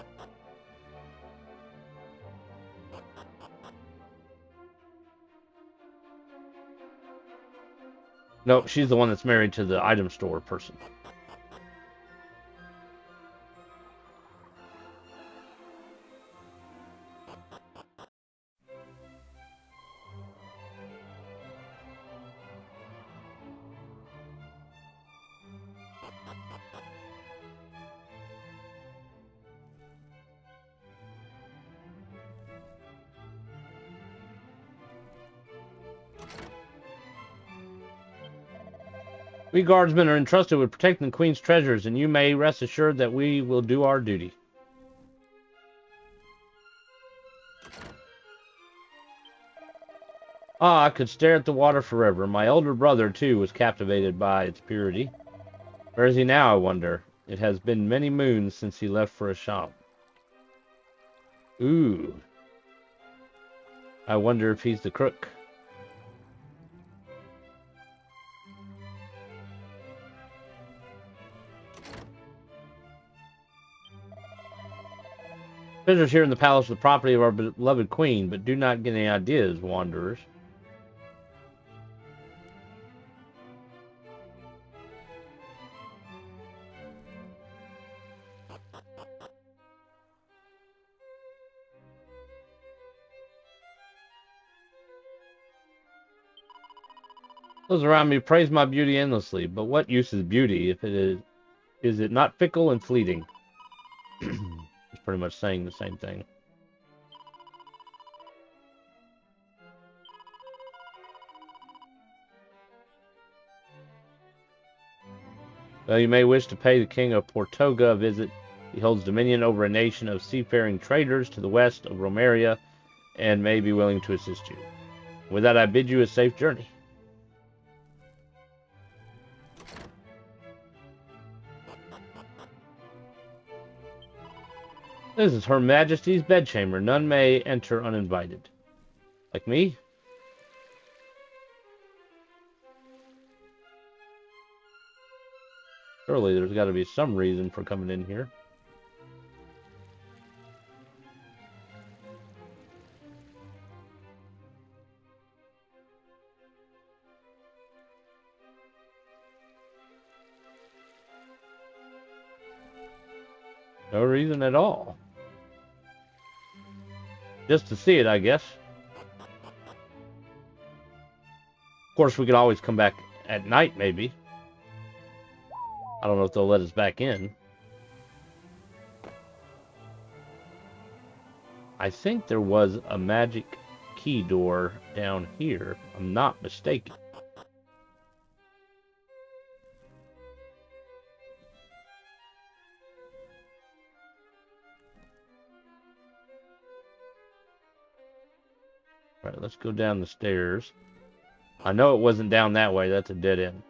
No, she's the one that's married to the item store person. We guardsmen are entrusted with protecting the Queen's treasures, and you may rest assured that we will do our duty. Ah, I could stare at the water forever. My elder brother, too, was captivated by its purity. Where is he now, I wonder? It has been many moons since he left for a shop. Ooh. I wonder if he's the crook. Visitors here in the palace are the property of our beloved queen, but do not get any ideas, wanderers. Those around me praise my beauty endlessly, but what use is beauty if it is it not fickle and fleeting? It's pretty much saying the same thing. Well, you may wish to pay the king of Ortega a visit. He holds dominion over a nation of seafaring traders to the west of Romeria and may be willing to assist you. With that, I bid you a safe journey. This is Her Majesty's bedchamber. None may enter uninvited. Like me? Surely there's got to be some reason for coming in here. No reason at all. Just to see it, I guess. Of course, we could always come back at night, maybe. I don't know if they'll let us back in. I think there was a magic key door down here, if I'm not mistaken. Alright, let's go down the stairs. I know it wasn't down that way. That's a dead end.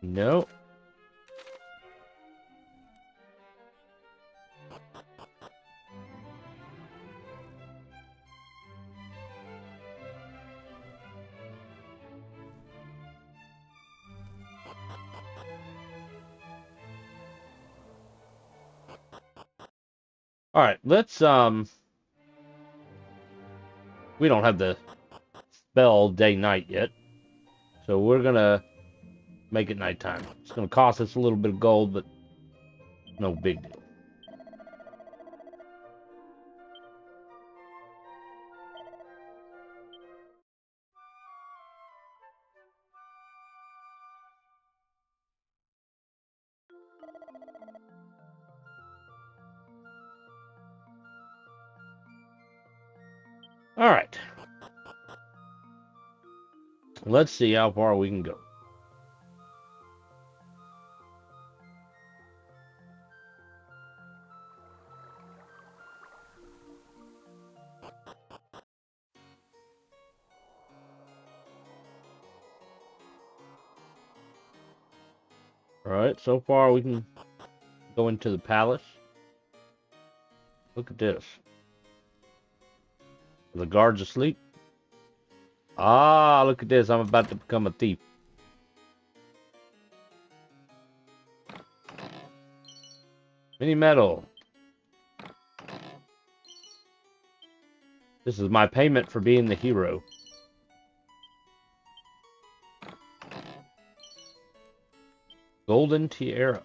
No. Alright, let's, we don't have the spell day-night yet. So we're gonna make it nighttime. It's gonna cost us a little bit of gold, but no big deal. Alright. Let's see how far we can go. Alright, so far we can Go into the palace. Look at this. Are the guards asleep? Ah, look at this. I'm about to become a thief. Mini medal. This is my payment for being the hero. Golden tiara.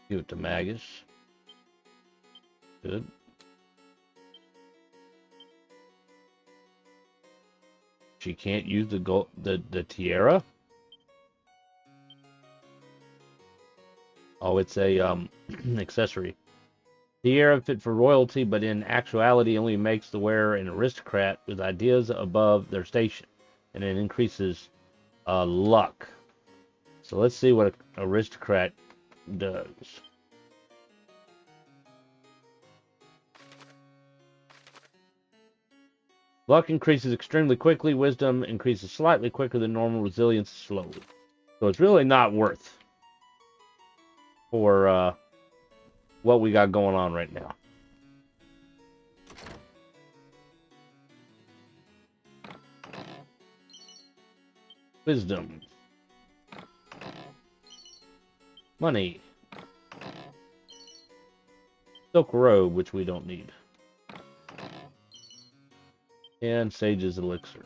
Give it to Magus. Good. She can't use the tiara. Oh, it's a accessory. Tiara fit for royalty, but in actuality only makes the wearer an aristocrat with ideas above their station, and it increases luck. So let's see what an aristocrat does. Luck increases extremely quickly. Wisdom increases slightly quicker than normal. Resilience slowly. So it's really not worth for what we got going on right now. Wisdom. Money. Silk robe, which we don't need. And Sage's elixir.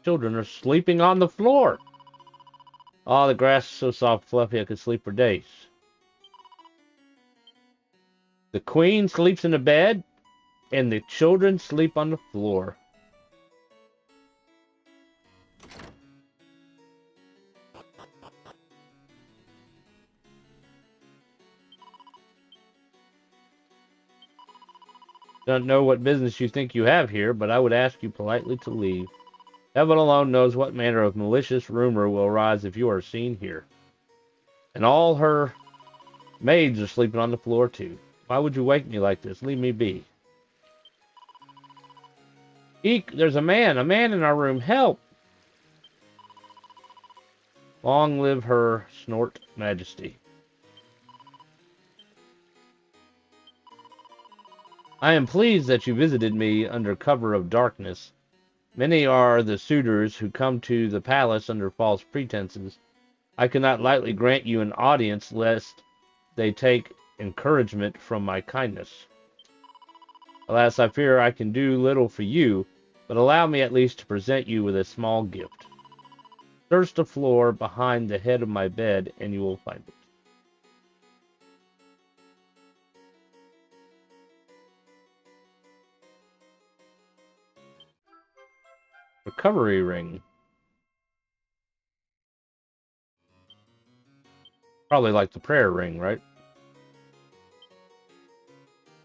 Children are sleeping on the floor. Oh, the grass is so soft, fluffy, I could sleep for days. The queen sleeps in the bed, and the children sleep on the floor. Don't know what business you think you have here, but I would ask you politely to leave. Heaven alone knows what manner of malicious rumor will arise if you are seen here. And all her maids are sleeping on the floor, too. Why would you wake me like this? Leave me be. Eek, there's a man in our room. Help! Long live her snort majesty. I am pleased that you visited me under cover of darkness. Many are the suitors who come to the palace under false pretenses. I cannot lightly grant you an audience lest they take encouragement from my kindness. Alas, I fear I can do little for you, but allow me at least to present you with a small gift. Search the floor behind the head of my bed, and you will find it. Recovery ring. Probably like the prayer ring, right?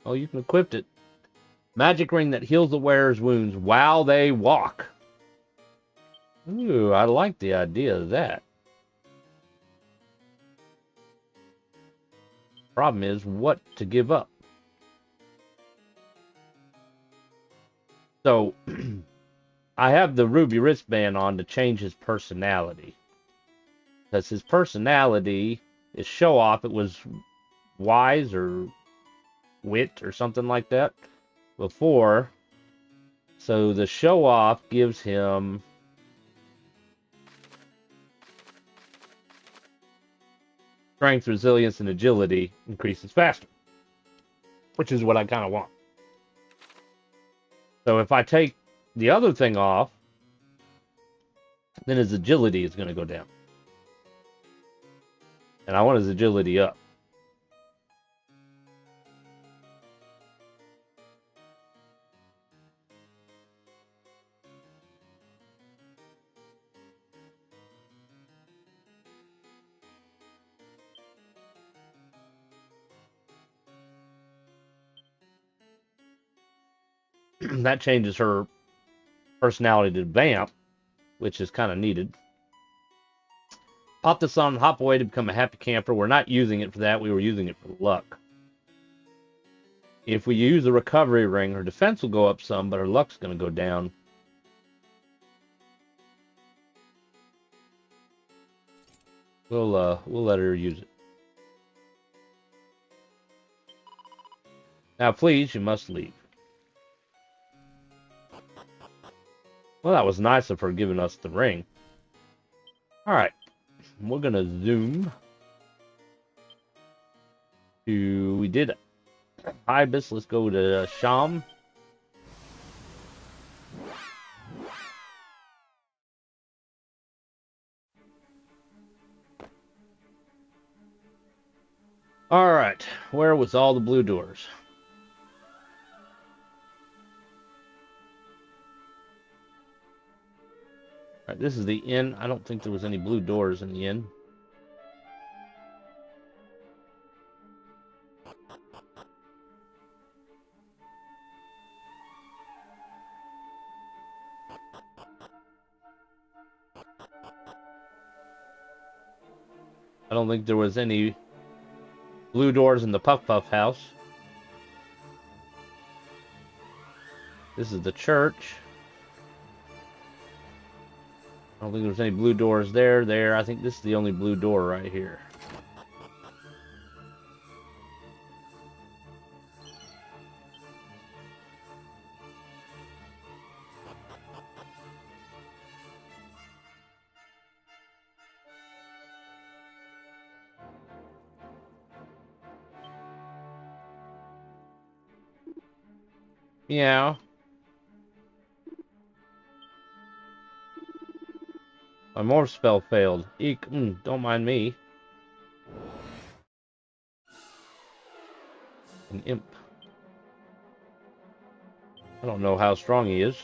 Oh, you can equip it. Magic ring that heals the wearer's wounds while they walk. Ooh, I like the idea of that. Problem is, what to give up? So, I have the ruby wristband on to change his personality. Because his personality is show off. It was wise or wit or something like that before. So the show off gives him strength, resilience, and agility increases faster, which is what I kind of want. So if I take the other thing off, then his agility is going to go down. And I want his agility up. That changes her personality to vamp, which is kind of needed. Pop this on, hop away to become a happy camper. We're not using it for that. We were using it for luck. If we use the recovery ring, her defense will go up some, but her luck's going to go down. We'll let her use it. Now, please, you must leave. Well, that was nice of her giving us the ring. All right, we're gonna zoom to. We did Ibis. Let's go to Sham. All right, where was all the blue doors? All right, this is the inn. I don't think there was any blue doors in the inn. I don't think there was any blue doors in the Puff Puff house. This is the church. I don't think there's any blue doors there. I think this is the only blue door right here. Yeah. My morph spell failed. Eek, don't mind me. An imp. I don't know how strong he is.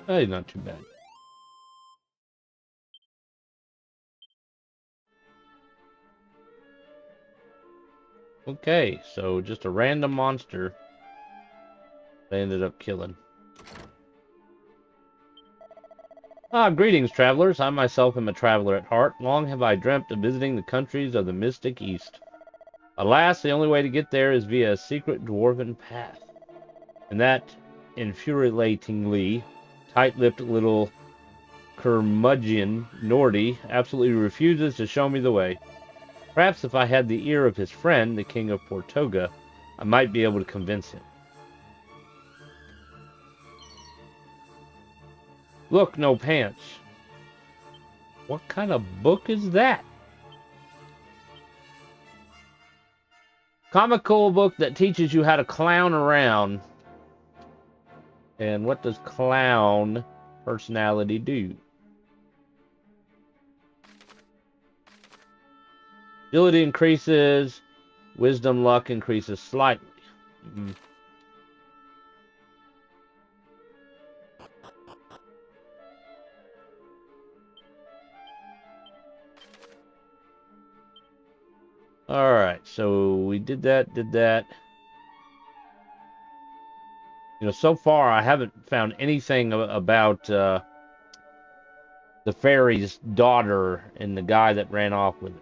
Hey, not too bad. Okay, so just a random monster they ended up killing. Greetings, travelers. I myself am a traveler at heart. Long have I dreamt of visiting the countries of the mystic East. Alas, the only way to get there is via a secret dwarven path. And that infuriatingly tight-lipped little curmudgeon Nordy absolutely refuses to show me the way. Perhaps if I had the ear of his friend, the King of Ortega, I might be able to convince him. Look, no pants. What kind of book is that? Comical book that teaches you how to clown around. And what does clown personality do? Agility increases. Wisdom luck increases slightly. Alright, so we did that. You know, so far I haven't found anything about the fairy's daughter and the guy that ran off with her.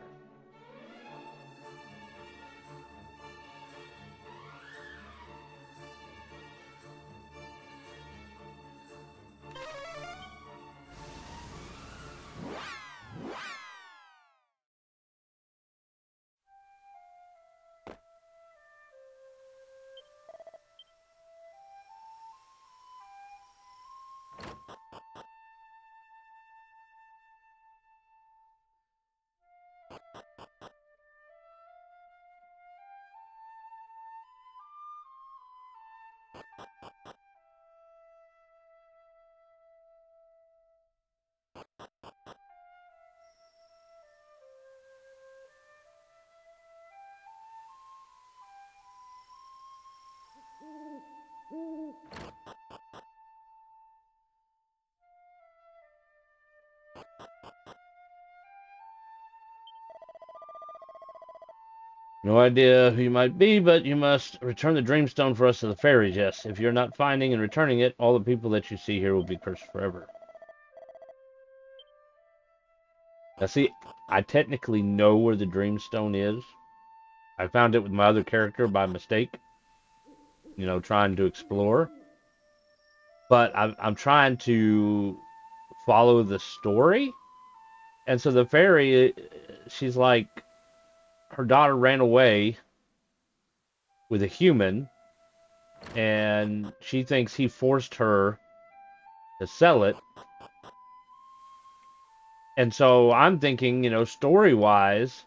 No idea who you might be, but you must return the dreamstone for us to the fairies, yes. If you're not finding and returning it, all the people that you see here will be cursed forever. Now see, I technically know where the dreamstone is. I found it with my other character by mistake, you know, trying to explore. But I'm trying to follow the story. And so the fairy, she's like, her daughter ran away with a human, and she thinks he forced her to sell it. And so I'm thinking, you know, story-wise,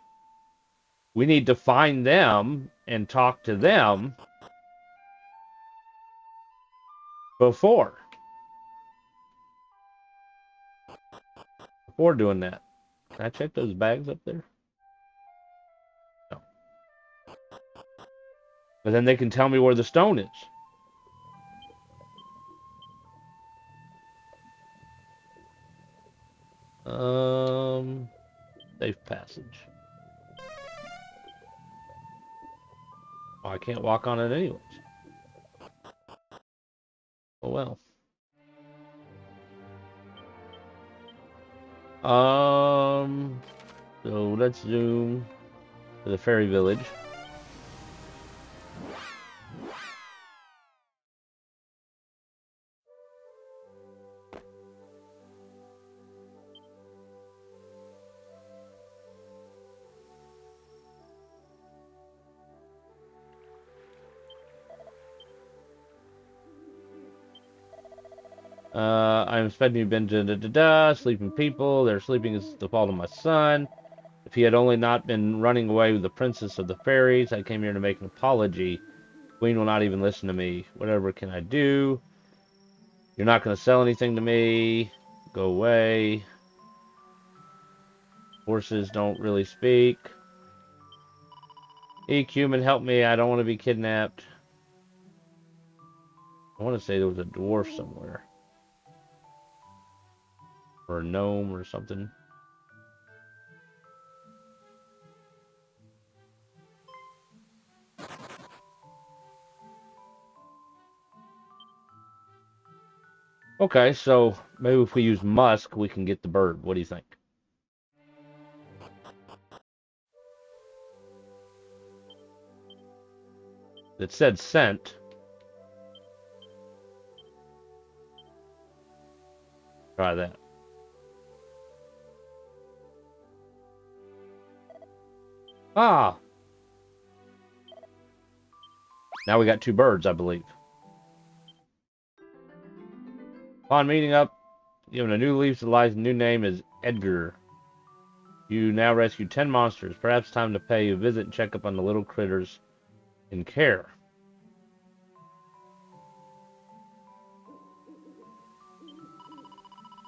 we need to find them and talk to them before doing that. Can I check those bags up there? No. But then they can tell me where the stone is. Safe passage. Oh, I can't walk on it anyways. Oh well. So let's zoom to the fairy village. I am expecting you've been sleeping people. Their sleeping is the fault of my son. If he had only not been running away with the princess of the fairies, I came here to make an apology. The queen will not even listen to me. Whatever can I do? You're not going to sell anything to me. Go away. Horses don't really speak. Eek, human, help me. I don't want to be kidnapped. I want to say there was a dwarf somewhere. Or a gnome or something. Okay, so maybe if we use musk, we can get the bird. What do you think? It said scent. Try that. Ah! Now we got two birds, I believe. Upon meeting up, given a new leaf to life, new name is Edgar. You now rescue 10 monsters. Perhaps time to pay a visit and check up on the little critters in care.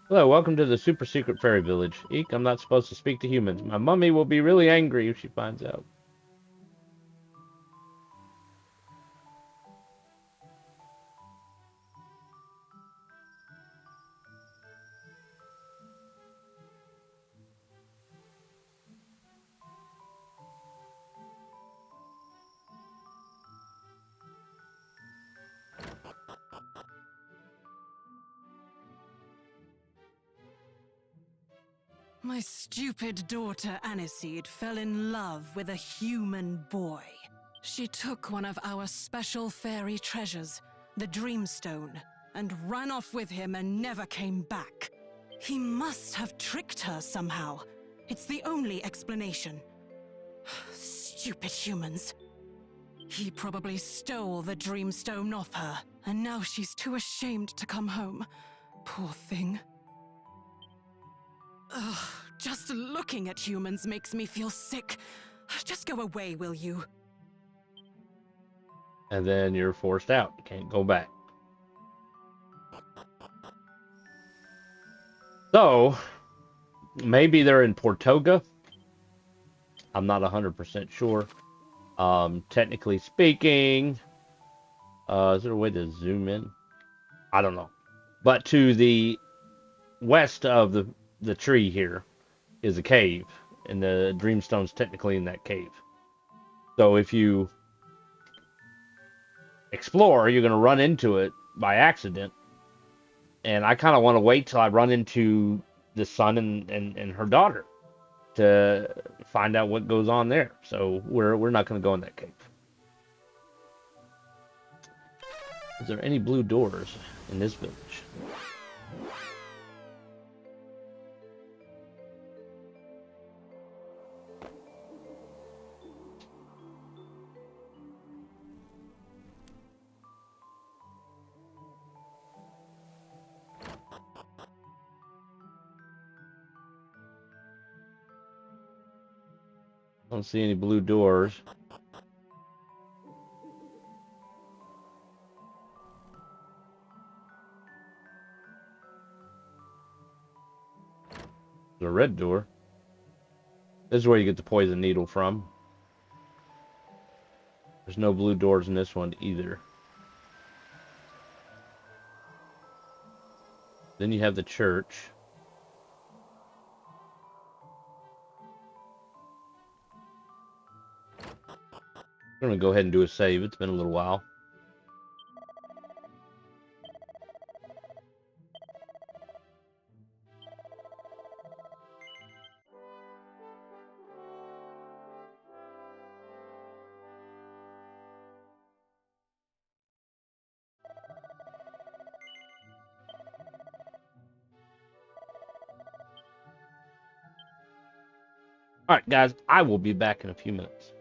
Hello, welcome to the super secret fairy village. Eek, I'm not supposed to speak to humans. My mummy will be really angry if she finds out.
My stupid daughter Aniseed fell in love with a human boy. She took one of our special fairy treasures, the Dreamstone, and ran off with him and never came back. He must have tricked her somehow. It's the only explanation. Stupid humans. He probably stole the Dreamstone off her, and now she's too ashamed to come home. Poor thing. Ugh, just looking at humans makes me feel sick. Just go away, will you?
And then you're forced out. You can't go back. So, maybe they're in Ortega. I'm not 100% sure. Technically speaking, is there a way to zoom in? I don't know. But to the west of the tree here is a cave, and the Dreamstone's technically in that cave. So if you explore, you're going to run into it by accident. And I kind of want to wait till I run into the son and her daughter to find out what goes on there. So we're not going to go in that cave. Is there any blue doors in this village? I don't see any blue doors. There's a red door. This is where you get the poison needle from. There's no blue doors in this one either. Then you have the church. I'm gonna go ahead and do a save. It's been a little while. Alright, guys, I will be back in a few minutes.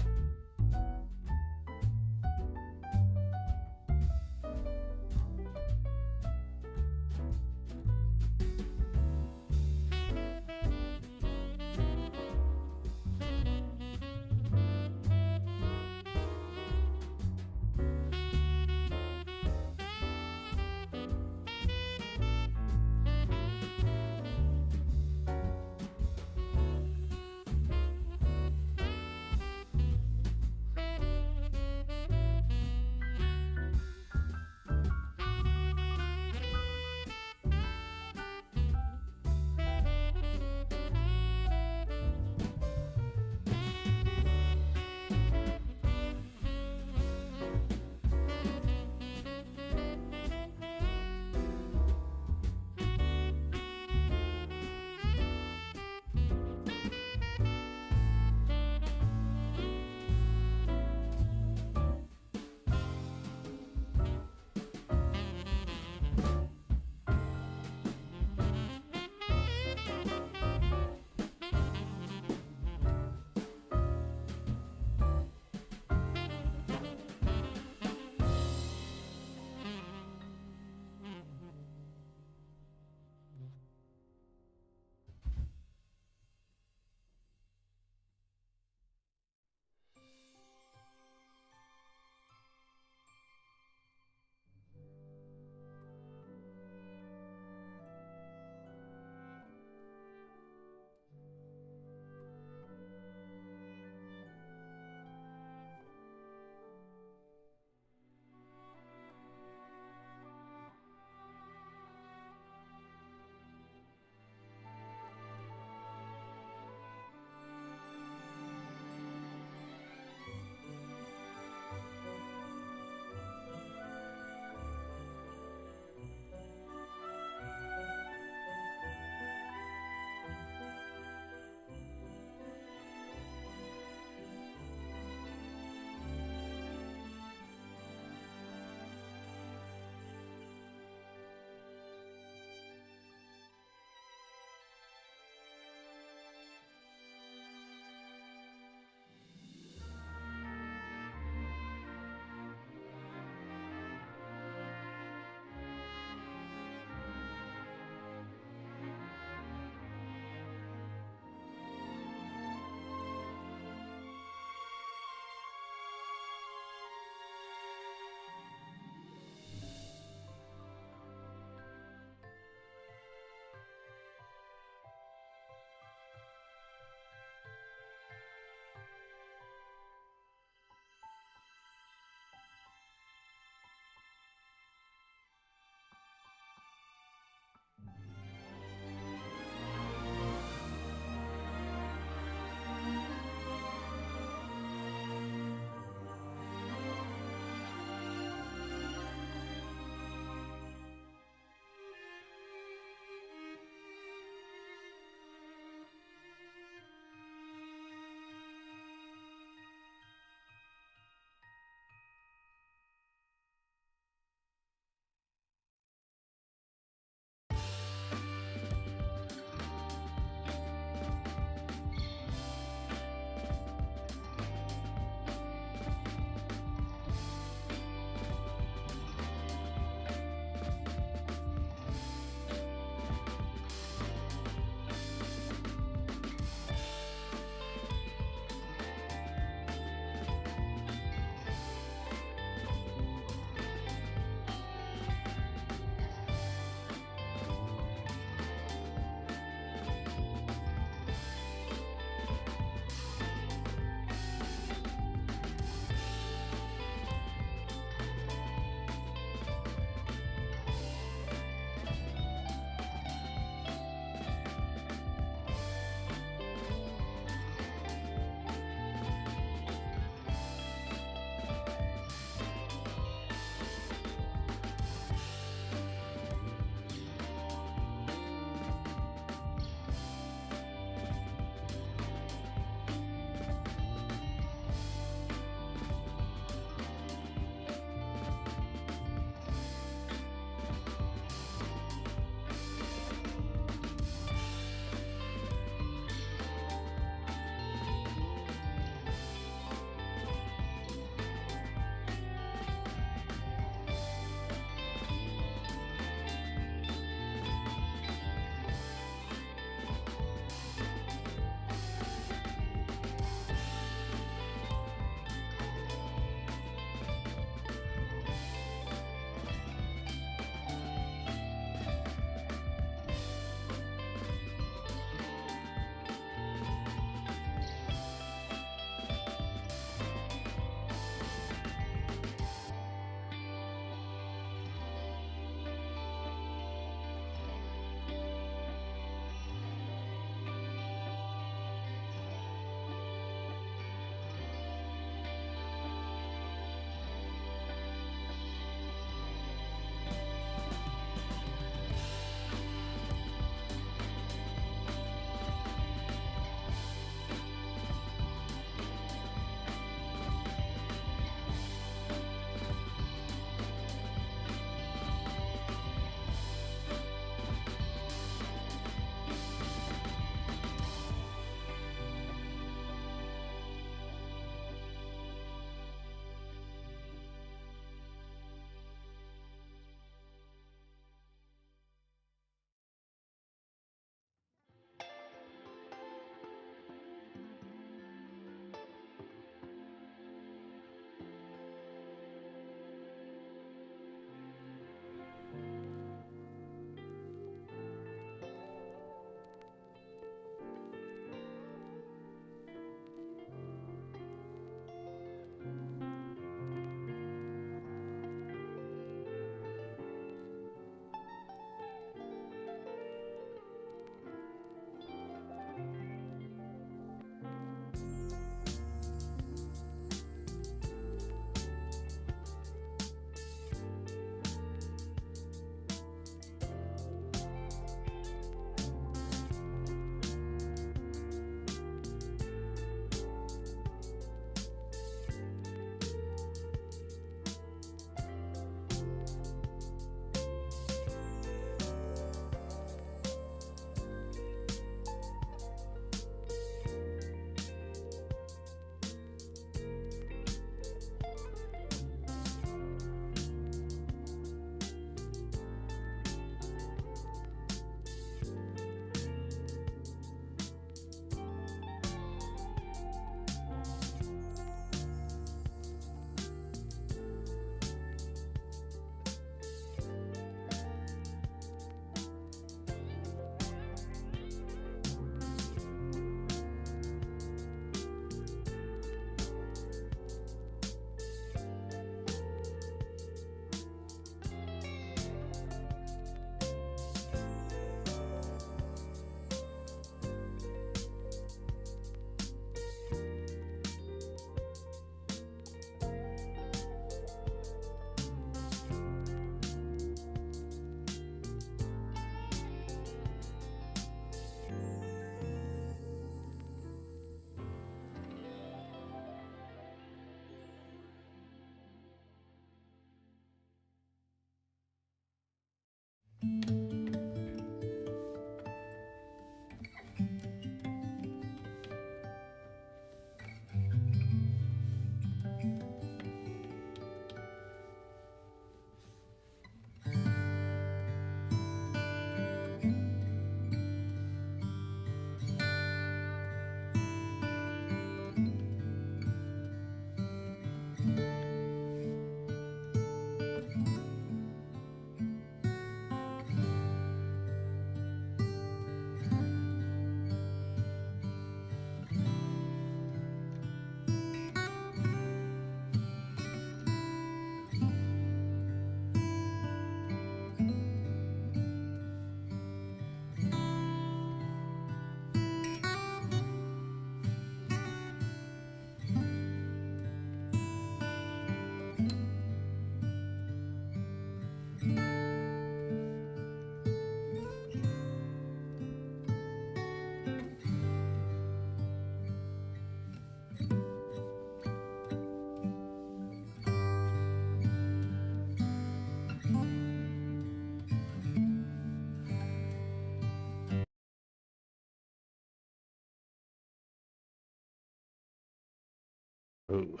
Ooh,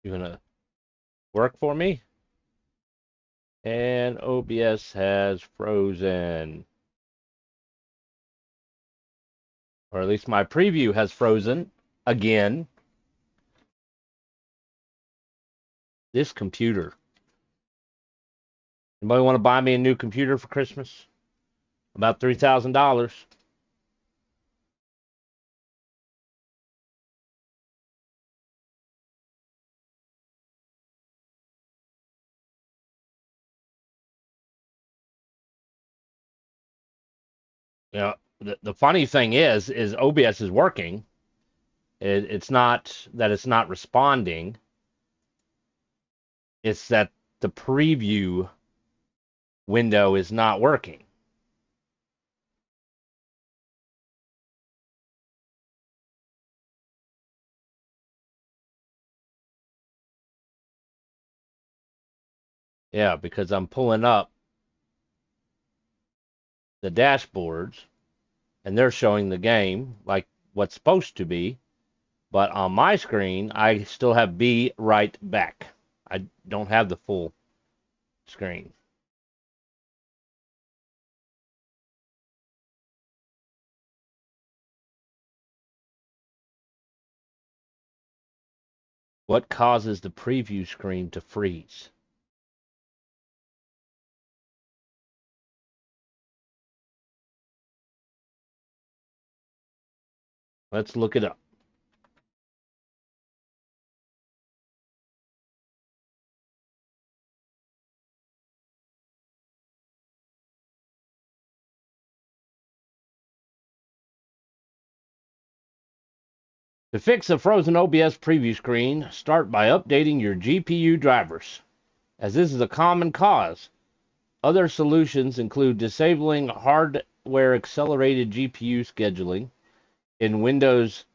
you gonna work for me? And OBS has frozen. Or at least my preview has frozen again. This computer. Anybody want to buy me a new computer for Christmas? About $3,000. You know, the funny thing is OBS is working. It's not that it's not responding. It's that the preview window is not working. Yeah, because I'm pulling up the dashboards and they're showing the game like what's supposed to be. But on my screen, I still have B right back. I don't have the full screen. What causes the preview screen to freeze? Let's look it up. To fix a frozen OBS preview screen, start by updating your GPU drivers, as this is a common cause. Other solutions include disabling hardware accelerated GPU scheduling in Windows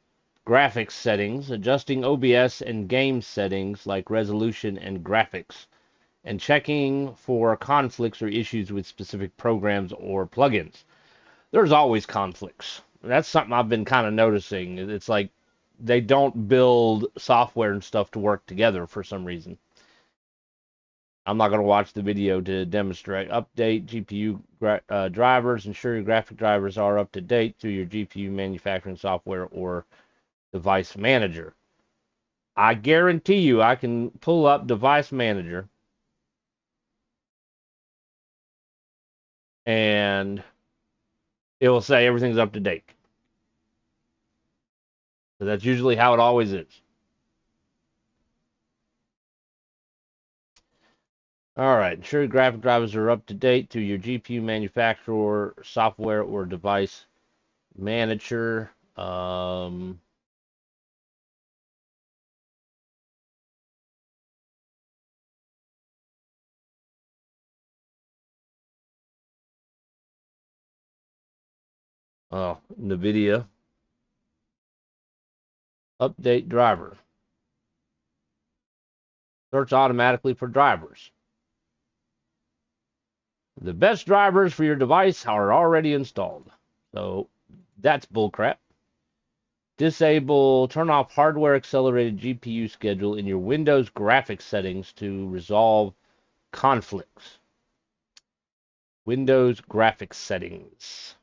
graphics settings, adjusting OBS and game settings like resolution and graphics, and checking for conflicts or issues with specific programs or plugins. There's always conflicts. That's something I've been kind of noticing. It's like they don't build software and stuff to work together for some reason. I'm not going to watch the video to demonstrate. Update GPU drivers. Ensure your graphic drivers are up to date through your GPU manufacturing software or device manager. I guarantee you I can pull up device manager and it will say everything's up to date. So that's usually how it always is. All right, ensure your graphic drivers are up to date through your GPU manufacturer, software, or device manager. NVIDIA. Update driver. Search automatically for drivers. The best drivers for your device are already installed. So that's bullcrap. Turn off hardware accelerated GPU schedule in your Windows graphics settings to resolve conflicts. Windows graphics settings.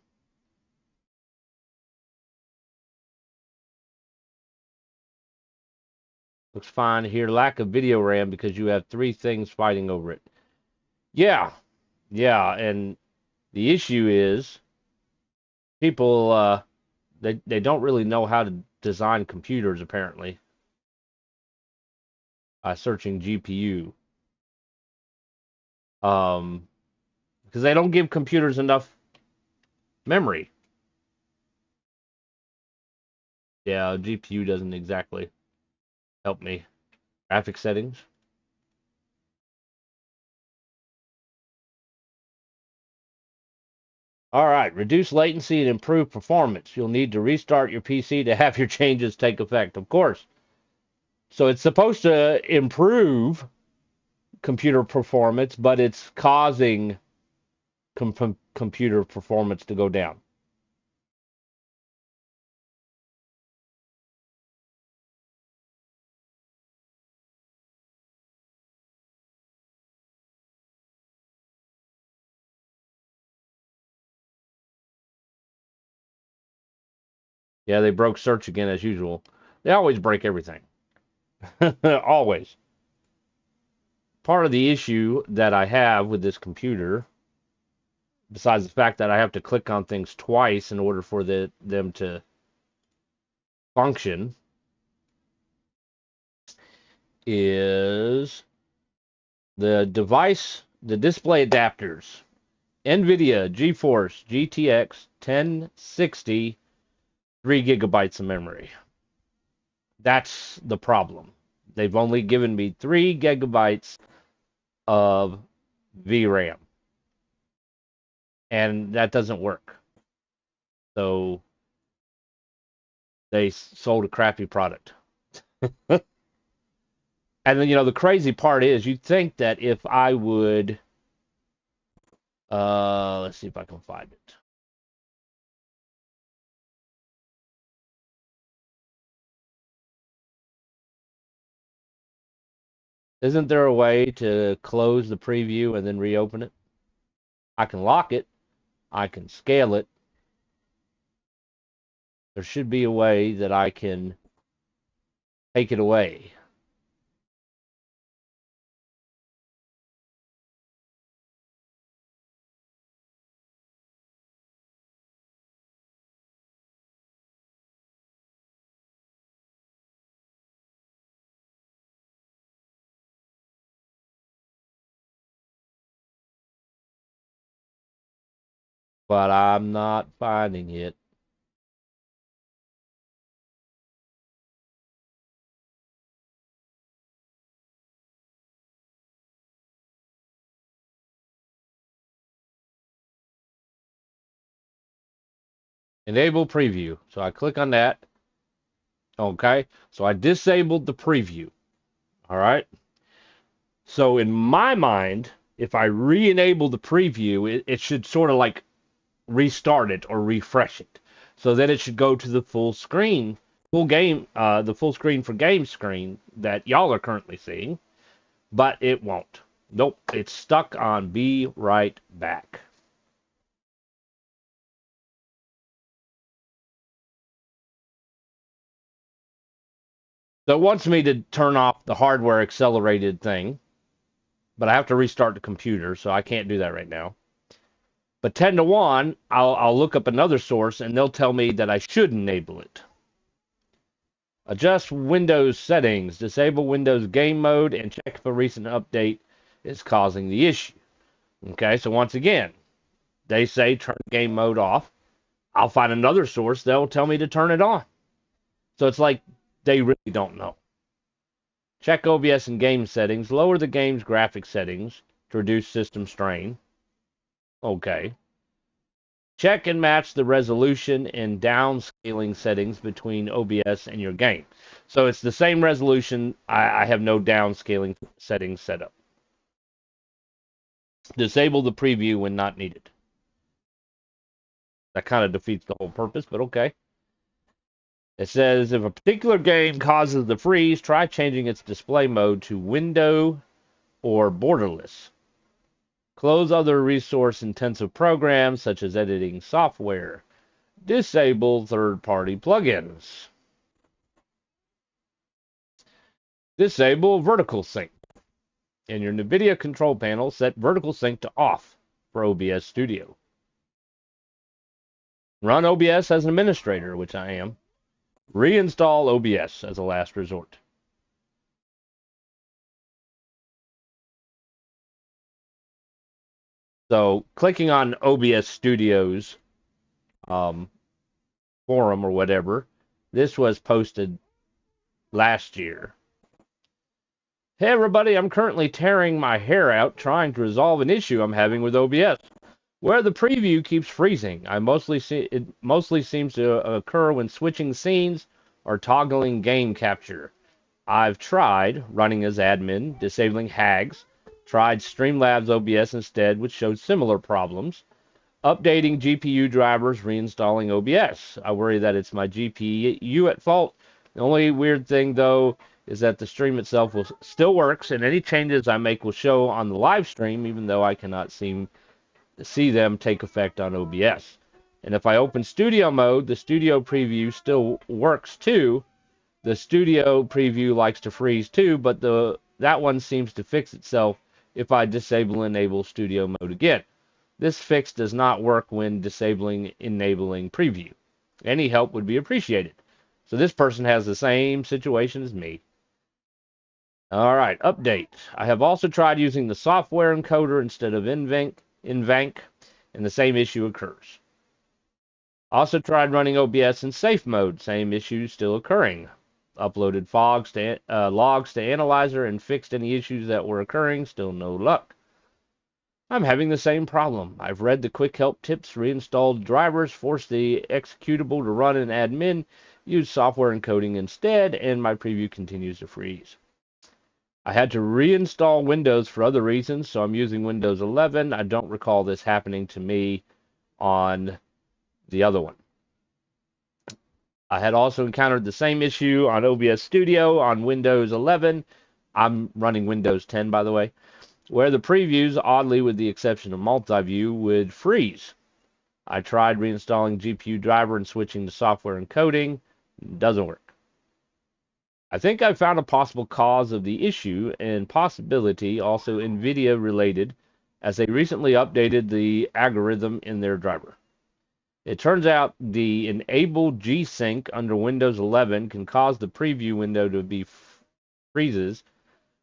Looks fine here. Lack of video RAM because you have three things fighting over it. Yeah. And the issue is people, they don't really know how to design computers, apparently, by searching GPU. Because they don't give computers enough memory. Yeah, GPU doesn't exactly help me. Graphic settings. All right, reduce latency and improve performance. You'll need to restart your PC to have your changes take effect, of course. So it's supposed to improve computer performance, but it's causing computer performance to go down. Yeah, they broke search again as usual. They always break everything. Always. Part of the issue that I have with this computer, besides the fact that I have to click on things twice in order for them to function, is the display adapters. NVIDIA GeForce GTX 1060, 3 gigabytes of memory. That's the problem. They've only given me 3 gigabytes of VRAM. And that doesn't work. So they sold a crappy product. And then, the crazy part is you'd think that if I would, let's see if I can find it. Isn't there a way to close the preview and then reopen it? I can lock it. I can scale it. There should be a way that I can take it away. But I'm not finding it. Enable preview. So I click on that. Okay. So I disabled the preview. All right. So in my mind, if I re-enable the preview, it should sort of like restart it or refresh it. So then it should go to the full screen, the full screen for game screen that y'all are currently seeing. But it won't. Nope. It's stuck on be right back. So it wants me to turn off the hardware accelerated thing, but I have to restart the computer, so I can't do that right now. But 10 to 1, I'll look up another source, and they'll tell me that I should enable it. Adjust Windows settings, disable Windows game mode, and check if a recent update is causing the issue. Okay, so once again, they say turn game mode off. I'll find another source, they'll tell me to turn it on. So it's like they really don't know. Check OBS and game settings. Lower the game's graphic settings to reduce system strain. Okay. Check and match the resolution and downscaling settings between OBS and your game. So it's the same resolution. I have no downscaling settings set up. Disable the preview when not needed. That kind of defeats the whole purpose, but okay. It says, if a particular game causes the freeze, try changing its display mode to window or borderless. Close other resource-intensive programs, such as editing software. Disable third-party plugins. Disable vertical sync. In your NVIDIA control panel, set vertical sync to off for OBS Studio. Run OBS as an administrator, which I am. Reinstall OBS as a last resort. So clicking on OBS Studios forum or whatever, this was posted last year. Hey everybody, I'm currently tearing my hair out trying to resolve an issue I'm having with OBS, where the preview keeps freezing. It mostly seems to occur when switching scenes or toggling game capture. I've tried running as admin, disabling HAGs, tried Streamlabs OBS instead, which showed similar problems, updating GPU drivers, reinstalling OBS. I worry that it's my GPU at fault. The only weird thing, though, is that the stream itself still works, and any changes I make will show on the live stream, even though I cannot see them take effect on OBS. And if I open studio mode, the studio preview still works too. The studio preview likes to freeze too, but that one seems to fix itself if I disable and enable studio mode again. This fix does not work when enabling preview. Any help would be appreciated. So this person has the same situation as me. All right, update. I have also tried using the software encoder instead of Invank, and the same issue occurs. Also tried running OBS in safe mode, same issue still occurring. Uploaded logs to Analyzer and fixed any issues that were occurring, still no luck. I'm having the same problem. I've read the quick help tips, reinstalled drivers, forced the executable to run in admin, used software encoding instead, and my preview continues to freeze. I had to reinstall Windows for other reasons, so I'm using Windows 11. I don't recall this happening to me on the other one. I had also encountered the same issue on OBS Studio on Windows 11. I'm running Windows 10, by the way, where the previews, oddly with the exception of multi-view, would freeze. I tried reinstalling GPU driver and switching to software encoding. Doesn't work. I think I found a possible cause of the issue and possibility also NVIDIA related, as they recently updated the algorithm in their driver. It turns out the enabled G-Sync under Windows 11 can cause the preview window to be freezes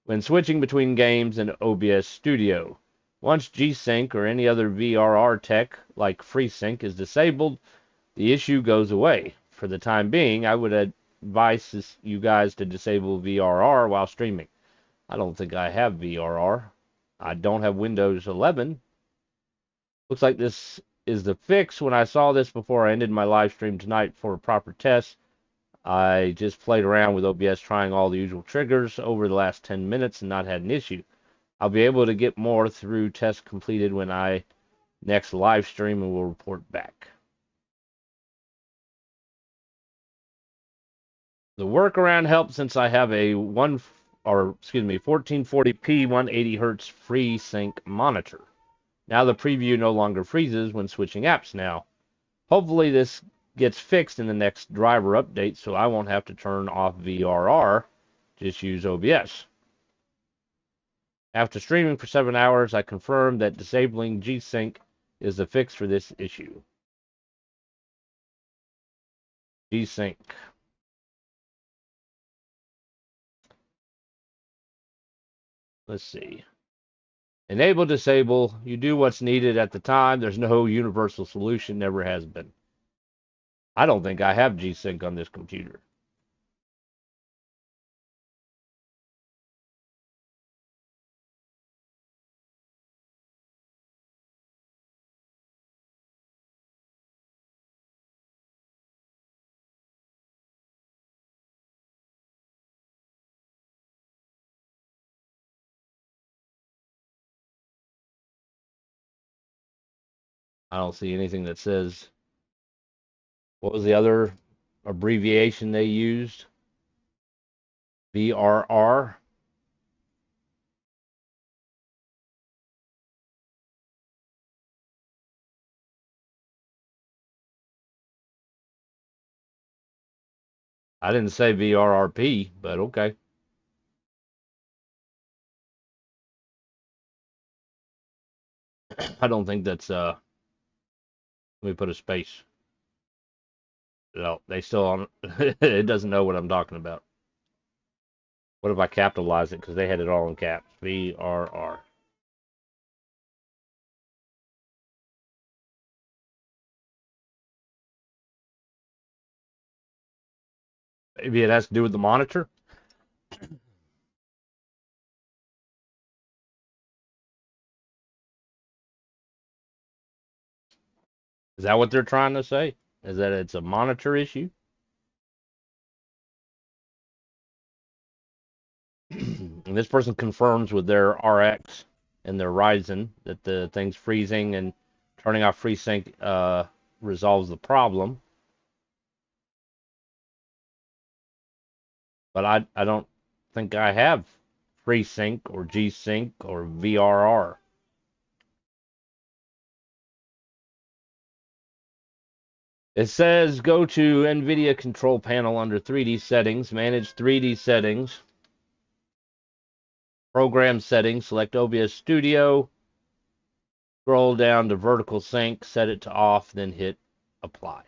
when switching between games in OBS Studio. Once G-Sync or any other VRR tech like FreeSync is disabled, the issue goes away. For the time being, I would advise you guys to disable VRR while streaming. I don't think I have VRR. I don't have Windows 11. Looks like this is the fix. When I saw this before I ended my live stream tonight for a proper test, I just played around with OBS trying all the usual triggers over the last 10 minutes and not had an issue. I'll be able to get more through tests completed when I next live stream and will report back. The workaround helps since I have a 1440p 180 Hz FreeSync monitor. Now the preview no longer freezes when switching apps now. Hopefully this gets fixed in the next driver update so I won't have to turn off VRR, just use OBS. After streaming for 7 hours, I confirmed that disabling G-Sync is the fix for this issue. G-Sync. Let's see. Enable, disable. You do what's needed at the time. There's no universal solution, never has been. I don't think I have G-Sync on this computer. I don't see anything that says, what was the other abbreviation they used? VRR? I didn't say VRRP, but okay. I don't think that's, let me put a space. No, they still on, it doesn't know what I'm talking about. What if I capitalize it? Because they had it all in caps. VRR. Maybe it has to do with the monitor. Is that what they're trying to say? Is that it's a monitor issue? And this person confirms with their RX and their Ryzen that the thing's freezing and turning off FreeSync resolves the problem. But I don't think I have FreeSync or G-Sync or VRR. It says go to NVIDIA control panel under 3D settings, manage 3D settings, program settings, select OBS Studio, scroll down to vertical sync, set it to off, then hit apply.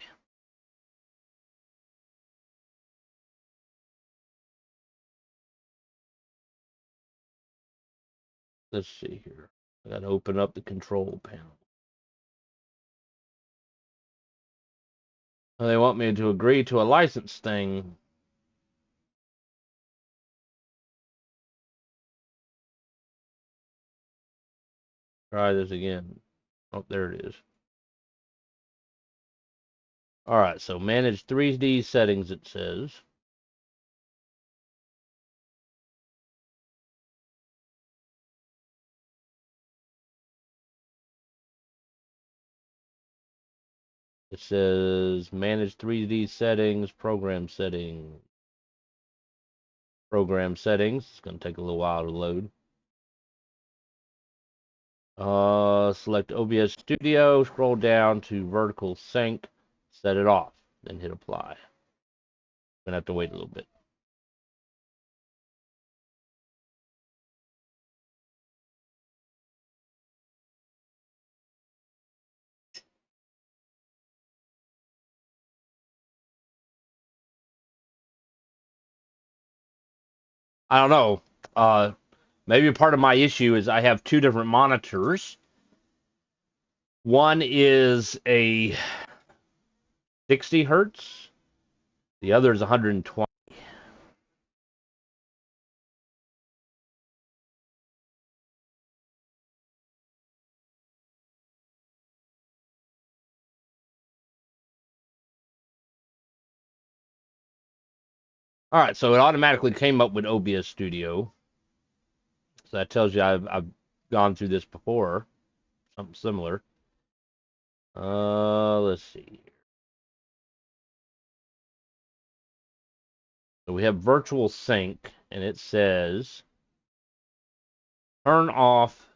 Let's see here. I gotta open up the control panel. They want me to agree to a license thing. Try this again. Oh, there it is. All right, so manage 3D settings, it says. It says manage 3D settings, program settings. Program settings. It's going to take a little while to load. Select OBS Studio, scroll down to vertical sync, set it off, then hit apply. Gonna have to wait a little bit. I don't know. Maybe part of my issue is I have two different monitors. One is a 60 hertz. The other is 120. All right, so it automatically came up with OBS Studio. So that tells you I've gone through this before, something similar. Let's see. So we have virtual sync, and it says turn off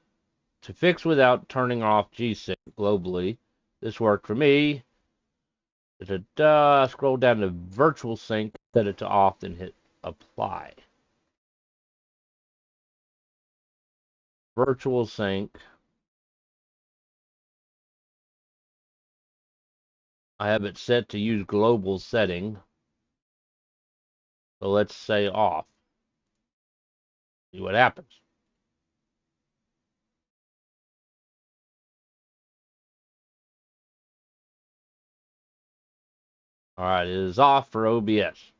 to fix without turning off G-Sync globally. This worked for me. Da-da-da. Scroll down to virtual sync, set it to off, then hit apply. Virtual sync. I have it set to use global setting. So let's say off. See what happens. All right, it is off for OBS.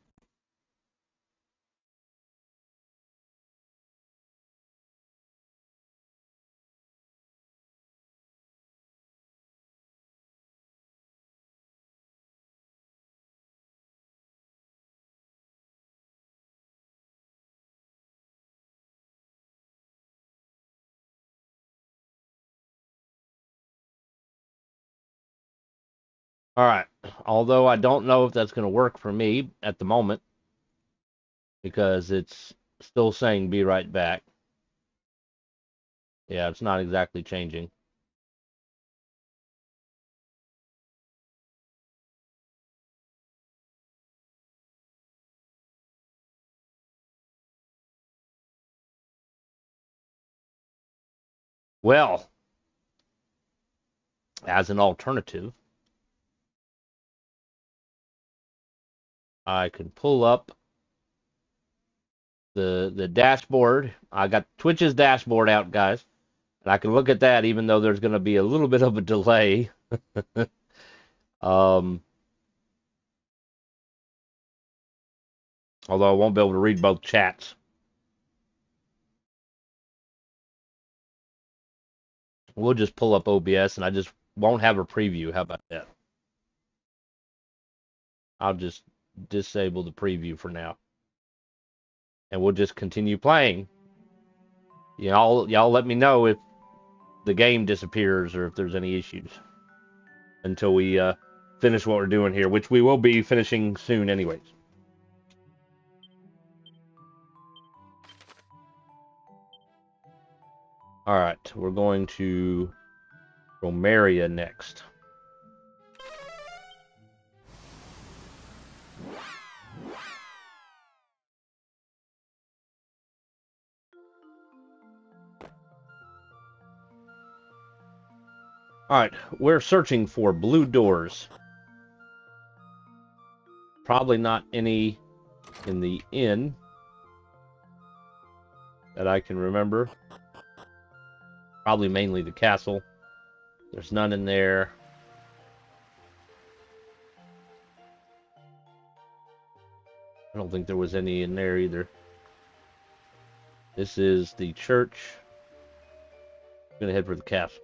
All right, although I don't know if that's going to work for me at the moment because it's still saying be right back. Yeah, it's not exactly changing. Well, as an alternative, I can pull up the dashboard. I got Twitch's dashboard out, guys, and I can look at that even though there's going to be a little bit of a delay. Although I won't be able to read both chats. We'll just pull up OBS and I just won't have a preview. How about that? I'll just disable the preview for now. And we'll just continue playing. Y'all let me know if the game disappears or if there's any issues until we finish what we're doing here, which we will be finishing soon anyways. All right, we're going to Romaria next. Alright, we're searching for blue doors. Probably not any in the inn that I can remember. Probably mainly the castle. There's none in there. I don't think there was any in there either. This is the church. I'm gonna head for the castle.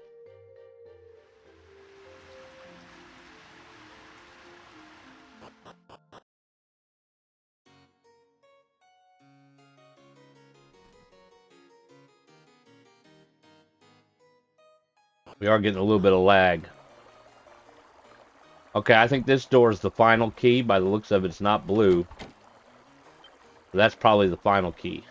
We are getting a little bit of lag. Okay, I think this door is the final key. By the looks of it, it's not blue. So that's probably the final key.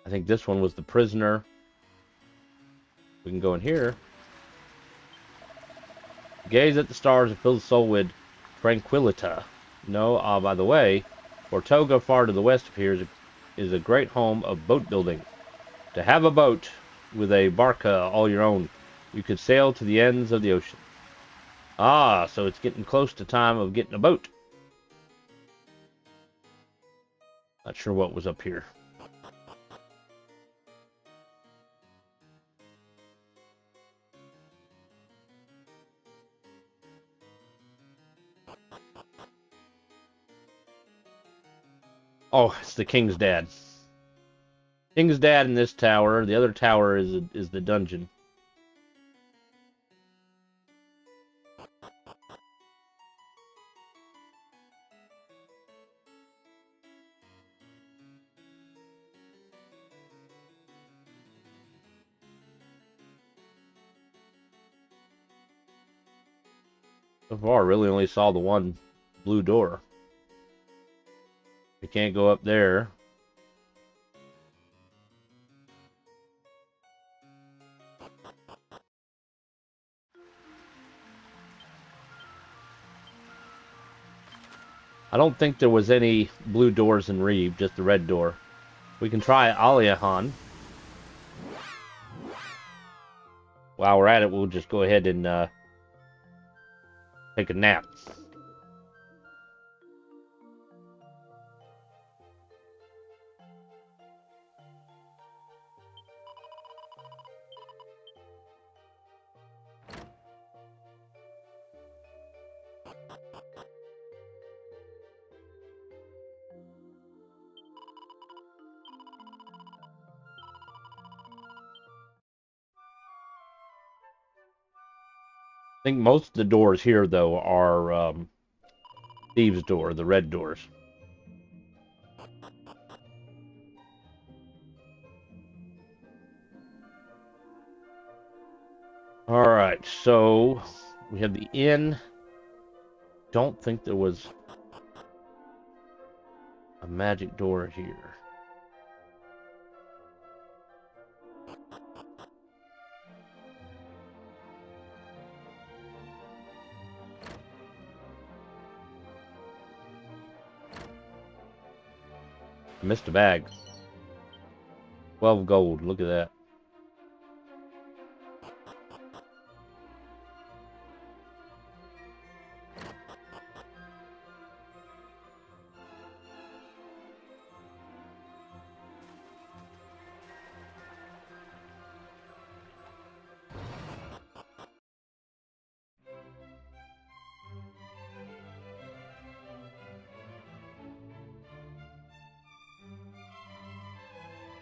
I think this one was the prisoner. We can go in here. Gaze at the stars and fill the soul with tranquilita. No, by the way, Ortega, far to the west of here, is a great home of boat building. To have a boat with a barca all your own, you could sail to the ends of the ocean. Ah, so it's getting close to time of getting a boat. Not sure what was up here. Oh, it's the king's dad. King's dad in this tower. The other tower is the dungeon. So far, I really only saw the one blue door. We can't go up there. I don't think there was any blue doors in Reeve, just the red door. We can try Aliahan. While we're at it, we'll just go ahead and take a nap. I think most of the doors here, though, are Thieves' Door, the red doors. Alright, so we have the inn. Don't think there was a magic door here. Missed a bag. 12 gold, look at that.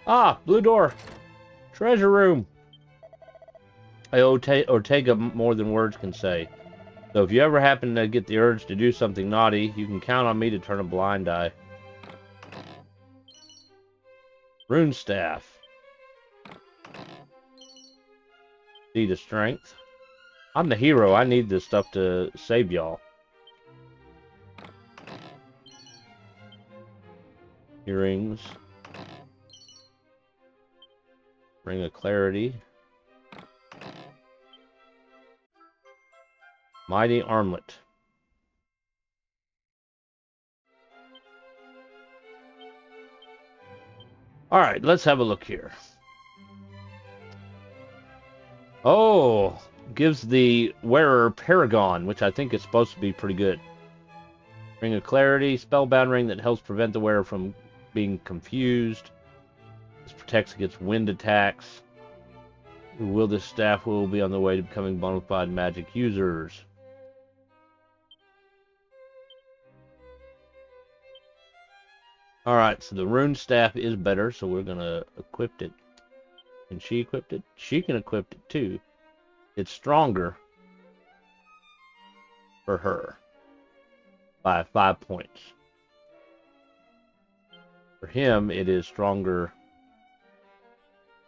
Ah, blue door. Treasure room. Ortega more than words can say. So if you ever happen to get the urge to do something naughty, you can count on me to turn a blind eye. Rune staff. Seed of strength. I'm the hero. I need this stuff to save y'all. Earrings. Ring of clarity. Mighty armlet. Alright, let's have a look here. Oh, gives the wearer Paragon, which I think is supposed to be pretty good. Ring of Clarity, spellbound ring that helps prevent the wearer from being confused. This protects against wind attacks. Who will this staff will be on the way to becoming bona fide magic users. Alright, so the rune staff is better, so we're gonna equip it. Can she equip it? She can equip it too. It's stronger for her by 5 points. For him, it is stronger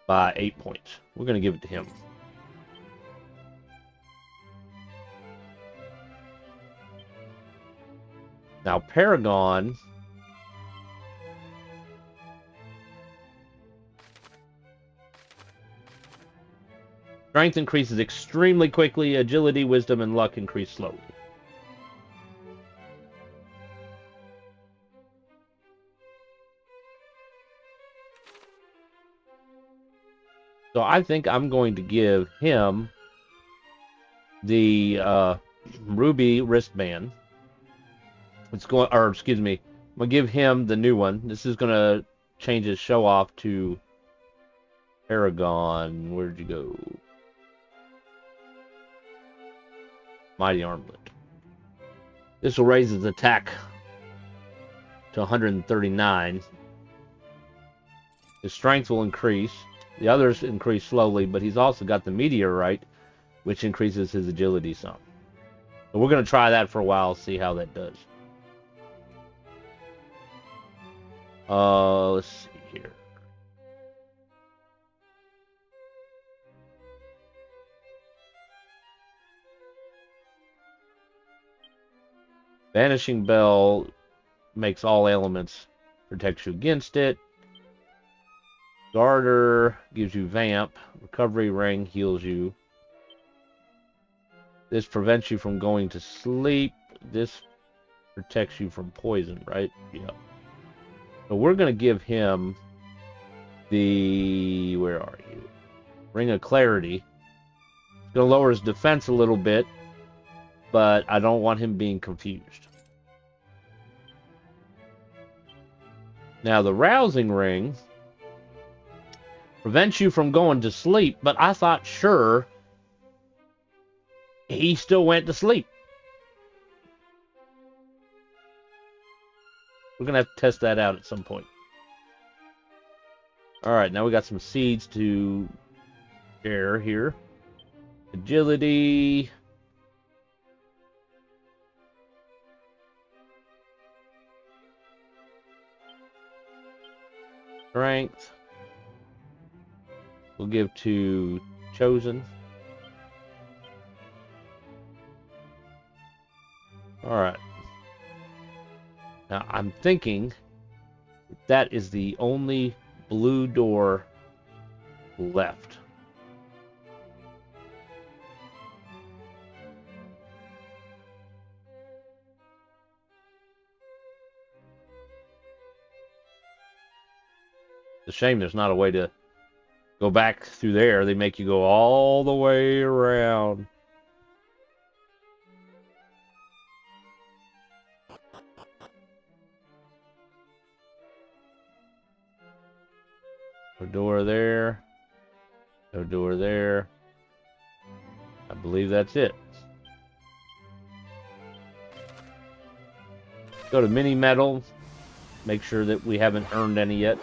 by 8 points. We're going to give it to him. Now, Paragon... Strength increases extremely quickly. Agility, wisdom, and luck increase slowly. So I think I'm going to give him the ruby wristband. It's going, or excuse me, I'm gonna give him the new one. This is gonna change his show off to Paragon. Where'd you go? Mighty armlet. This will raise his attack to 139. His strength will increase. The others increase slowly, but he's also got the meteorite, which increases his agility some. So we're going to try that for a while, see how that does. Let's see here. Vanishing Bell makes all elements, protects you against it. Garter gives you Vamp. Recovery Ring heals you. This prevents you from going to sleep. This protects you from poison, right? Yeah. So we're going to give him the... Where are you? Ring of Clarity. It's going to lower his defense a little bit, but I don't want him being confused. Now, the Rousing Ring prevents you from going to sleep, but I thought, sure, he still went to sleep. We're going to have to test that out at some point. Alright, now we got some seeds to share here. Agility. Strength. We'll give to Chosen. Alright. Now, I'm thinking that is the only blue door left. It's a shame there's not a way to go back through there. They make you go all the way around. No door there. No door there. I believe that's it. Go to mini medal. Make sure that we haven't earned any yet.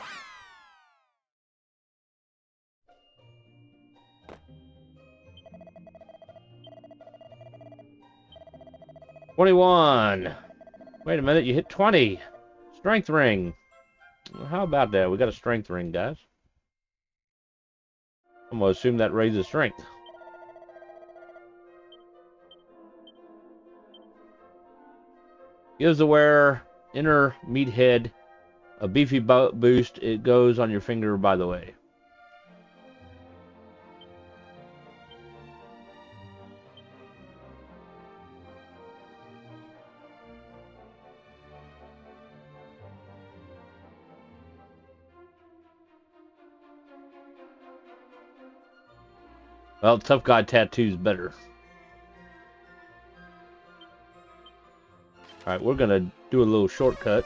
$21. Wait a minute, you hit 20. Strength ring. Well, how about that? We got a strength ring, guys. I'm going to assume that raises strength. Gives the wearer inner meathead a beefy boost. It goes on your finger, by the way. Well, Tough Guy Tattoo's better. Alright, we're gonna do a little shortcut.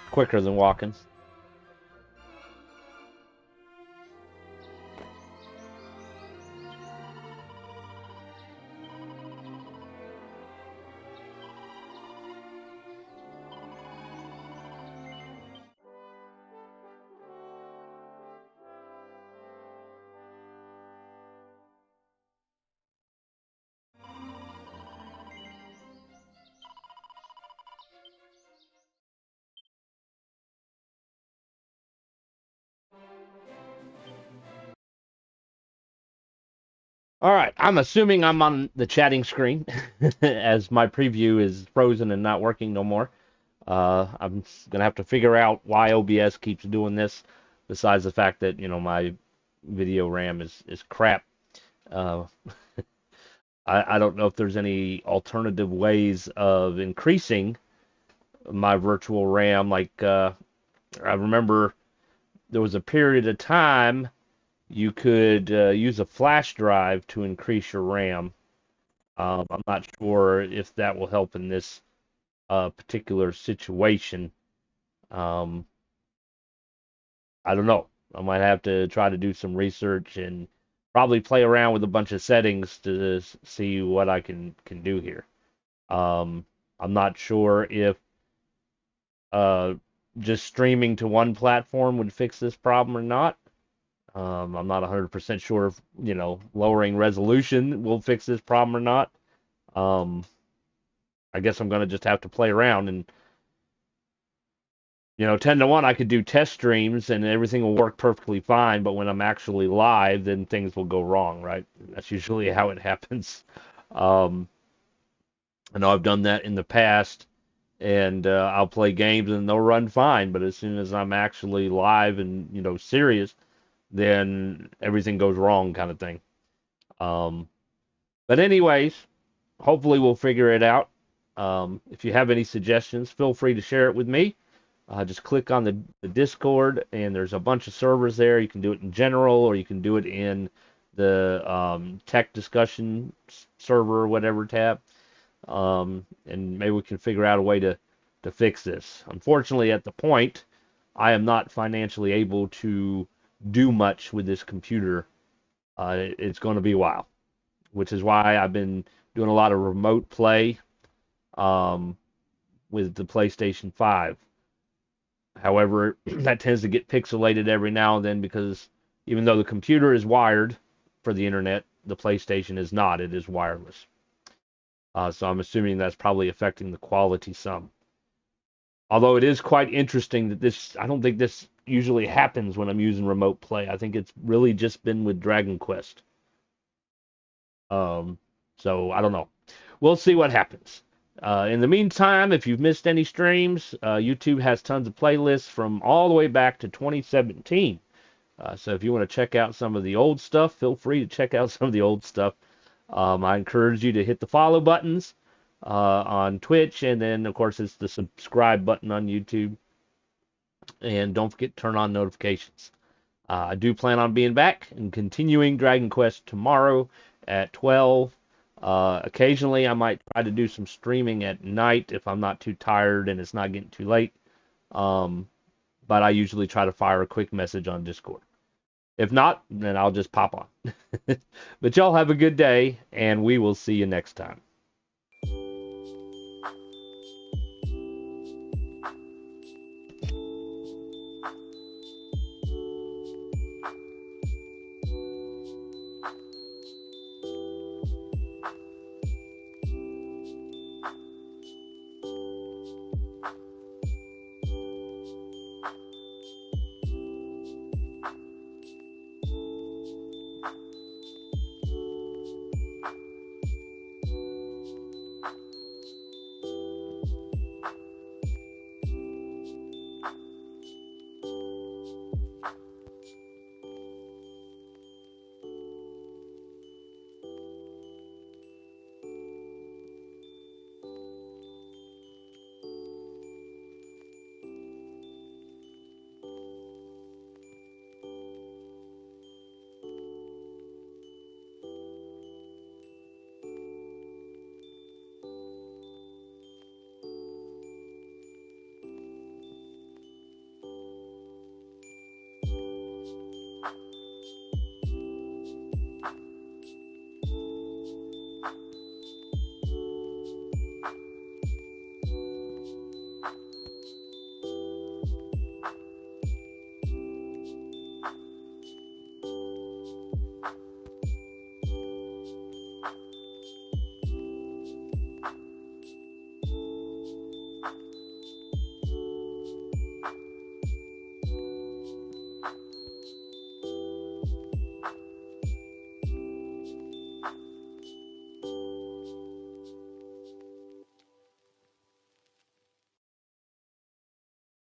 Quicker than walking. All right, I'm assuming I'm on the chatting screen as my preview is frozen and not working no more. I'm gonna have to figure out why OBS keeps doing this, besides the fact that my video RAM is crap. Uh, I don't know if there's any alternative ways of increasing my virtual RAM. Like I remember there was a period of time you could use a flash drive to increase your RAM. I'm not sure if that will help in this particular situation. Um, I don't know. I might have to try to do some research and probably play around with a bunch of settings to see what I can do here. I'm not sure if uh, just streaming to one platform would fix this problem or not. I'm not 100% sure if, lowering resolution will fix this problem or not. Um, I guess I'm going to just have to play around and, 10 to 1, I could do test streams and everything will work perfectly fine, but when I'm actually live, then things will go wrong, right? That's usually how it happens. Um, I know I've done that in the past, and I'll play games and they'll run fine, but as soon as I'm actually live and, serious, then everything goes wrong kind of thing. But anyways, hopefully we'll figure it out. If you have any suggestions, feel free to share it with me. Just click on the Discord, and there's a bunch of servers there. You can do it in general, or you can do it in the tech discussion server or whatever tab. And maybe we can figure out a way to fix this. Unfortunately, at the point, I am not financially able to do much with this computer. It's going to be a while, which is why I've been doing a lot of remote play with the PlayStation 5. However, that tends to get pixelated every now and then because even though the computer is wired for the internet, the PlayStation is not. It is wireless. So I'm assuming that's probably affecting the quality some. Although it is quite interesting that I don't think this usually happens when I'm using remote play. I think it's really just been with Dragon Quest. So I don't know. We'll see what happens. In the meantime, if you've missed any streams, YouTube has tons of playlists from all the way back to 2017. So if you want to check out some of the old stuff, feel free to check out some of the old stuff. I encourage you to hit the follow buttons on Twitch, and then, of course, it's the subscribe button on YouTube. And don't forget to turn on notifications. I do plan on being back and continuing Dragon Quest tomorrow at 12. Occasionally, I might try to do some streaming at night if I'm not too tired and it's not getting too late. But I usually try to fire a quick message on Discord. If not, then I'll just pop on. But y'all have a good day, and we will see you next time.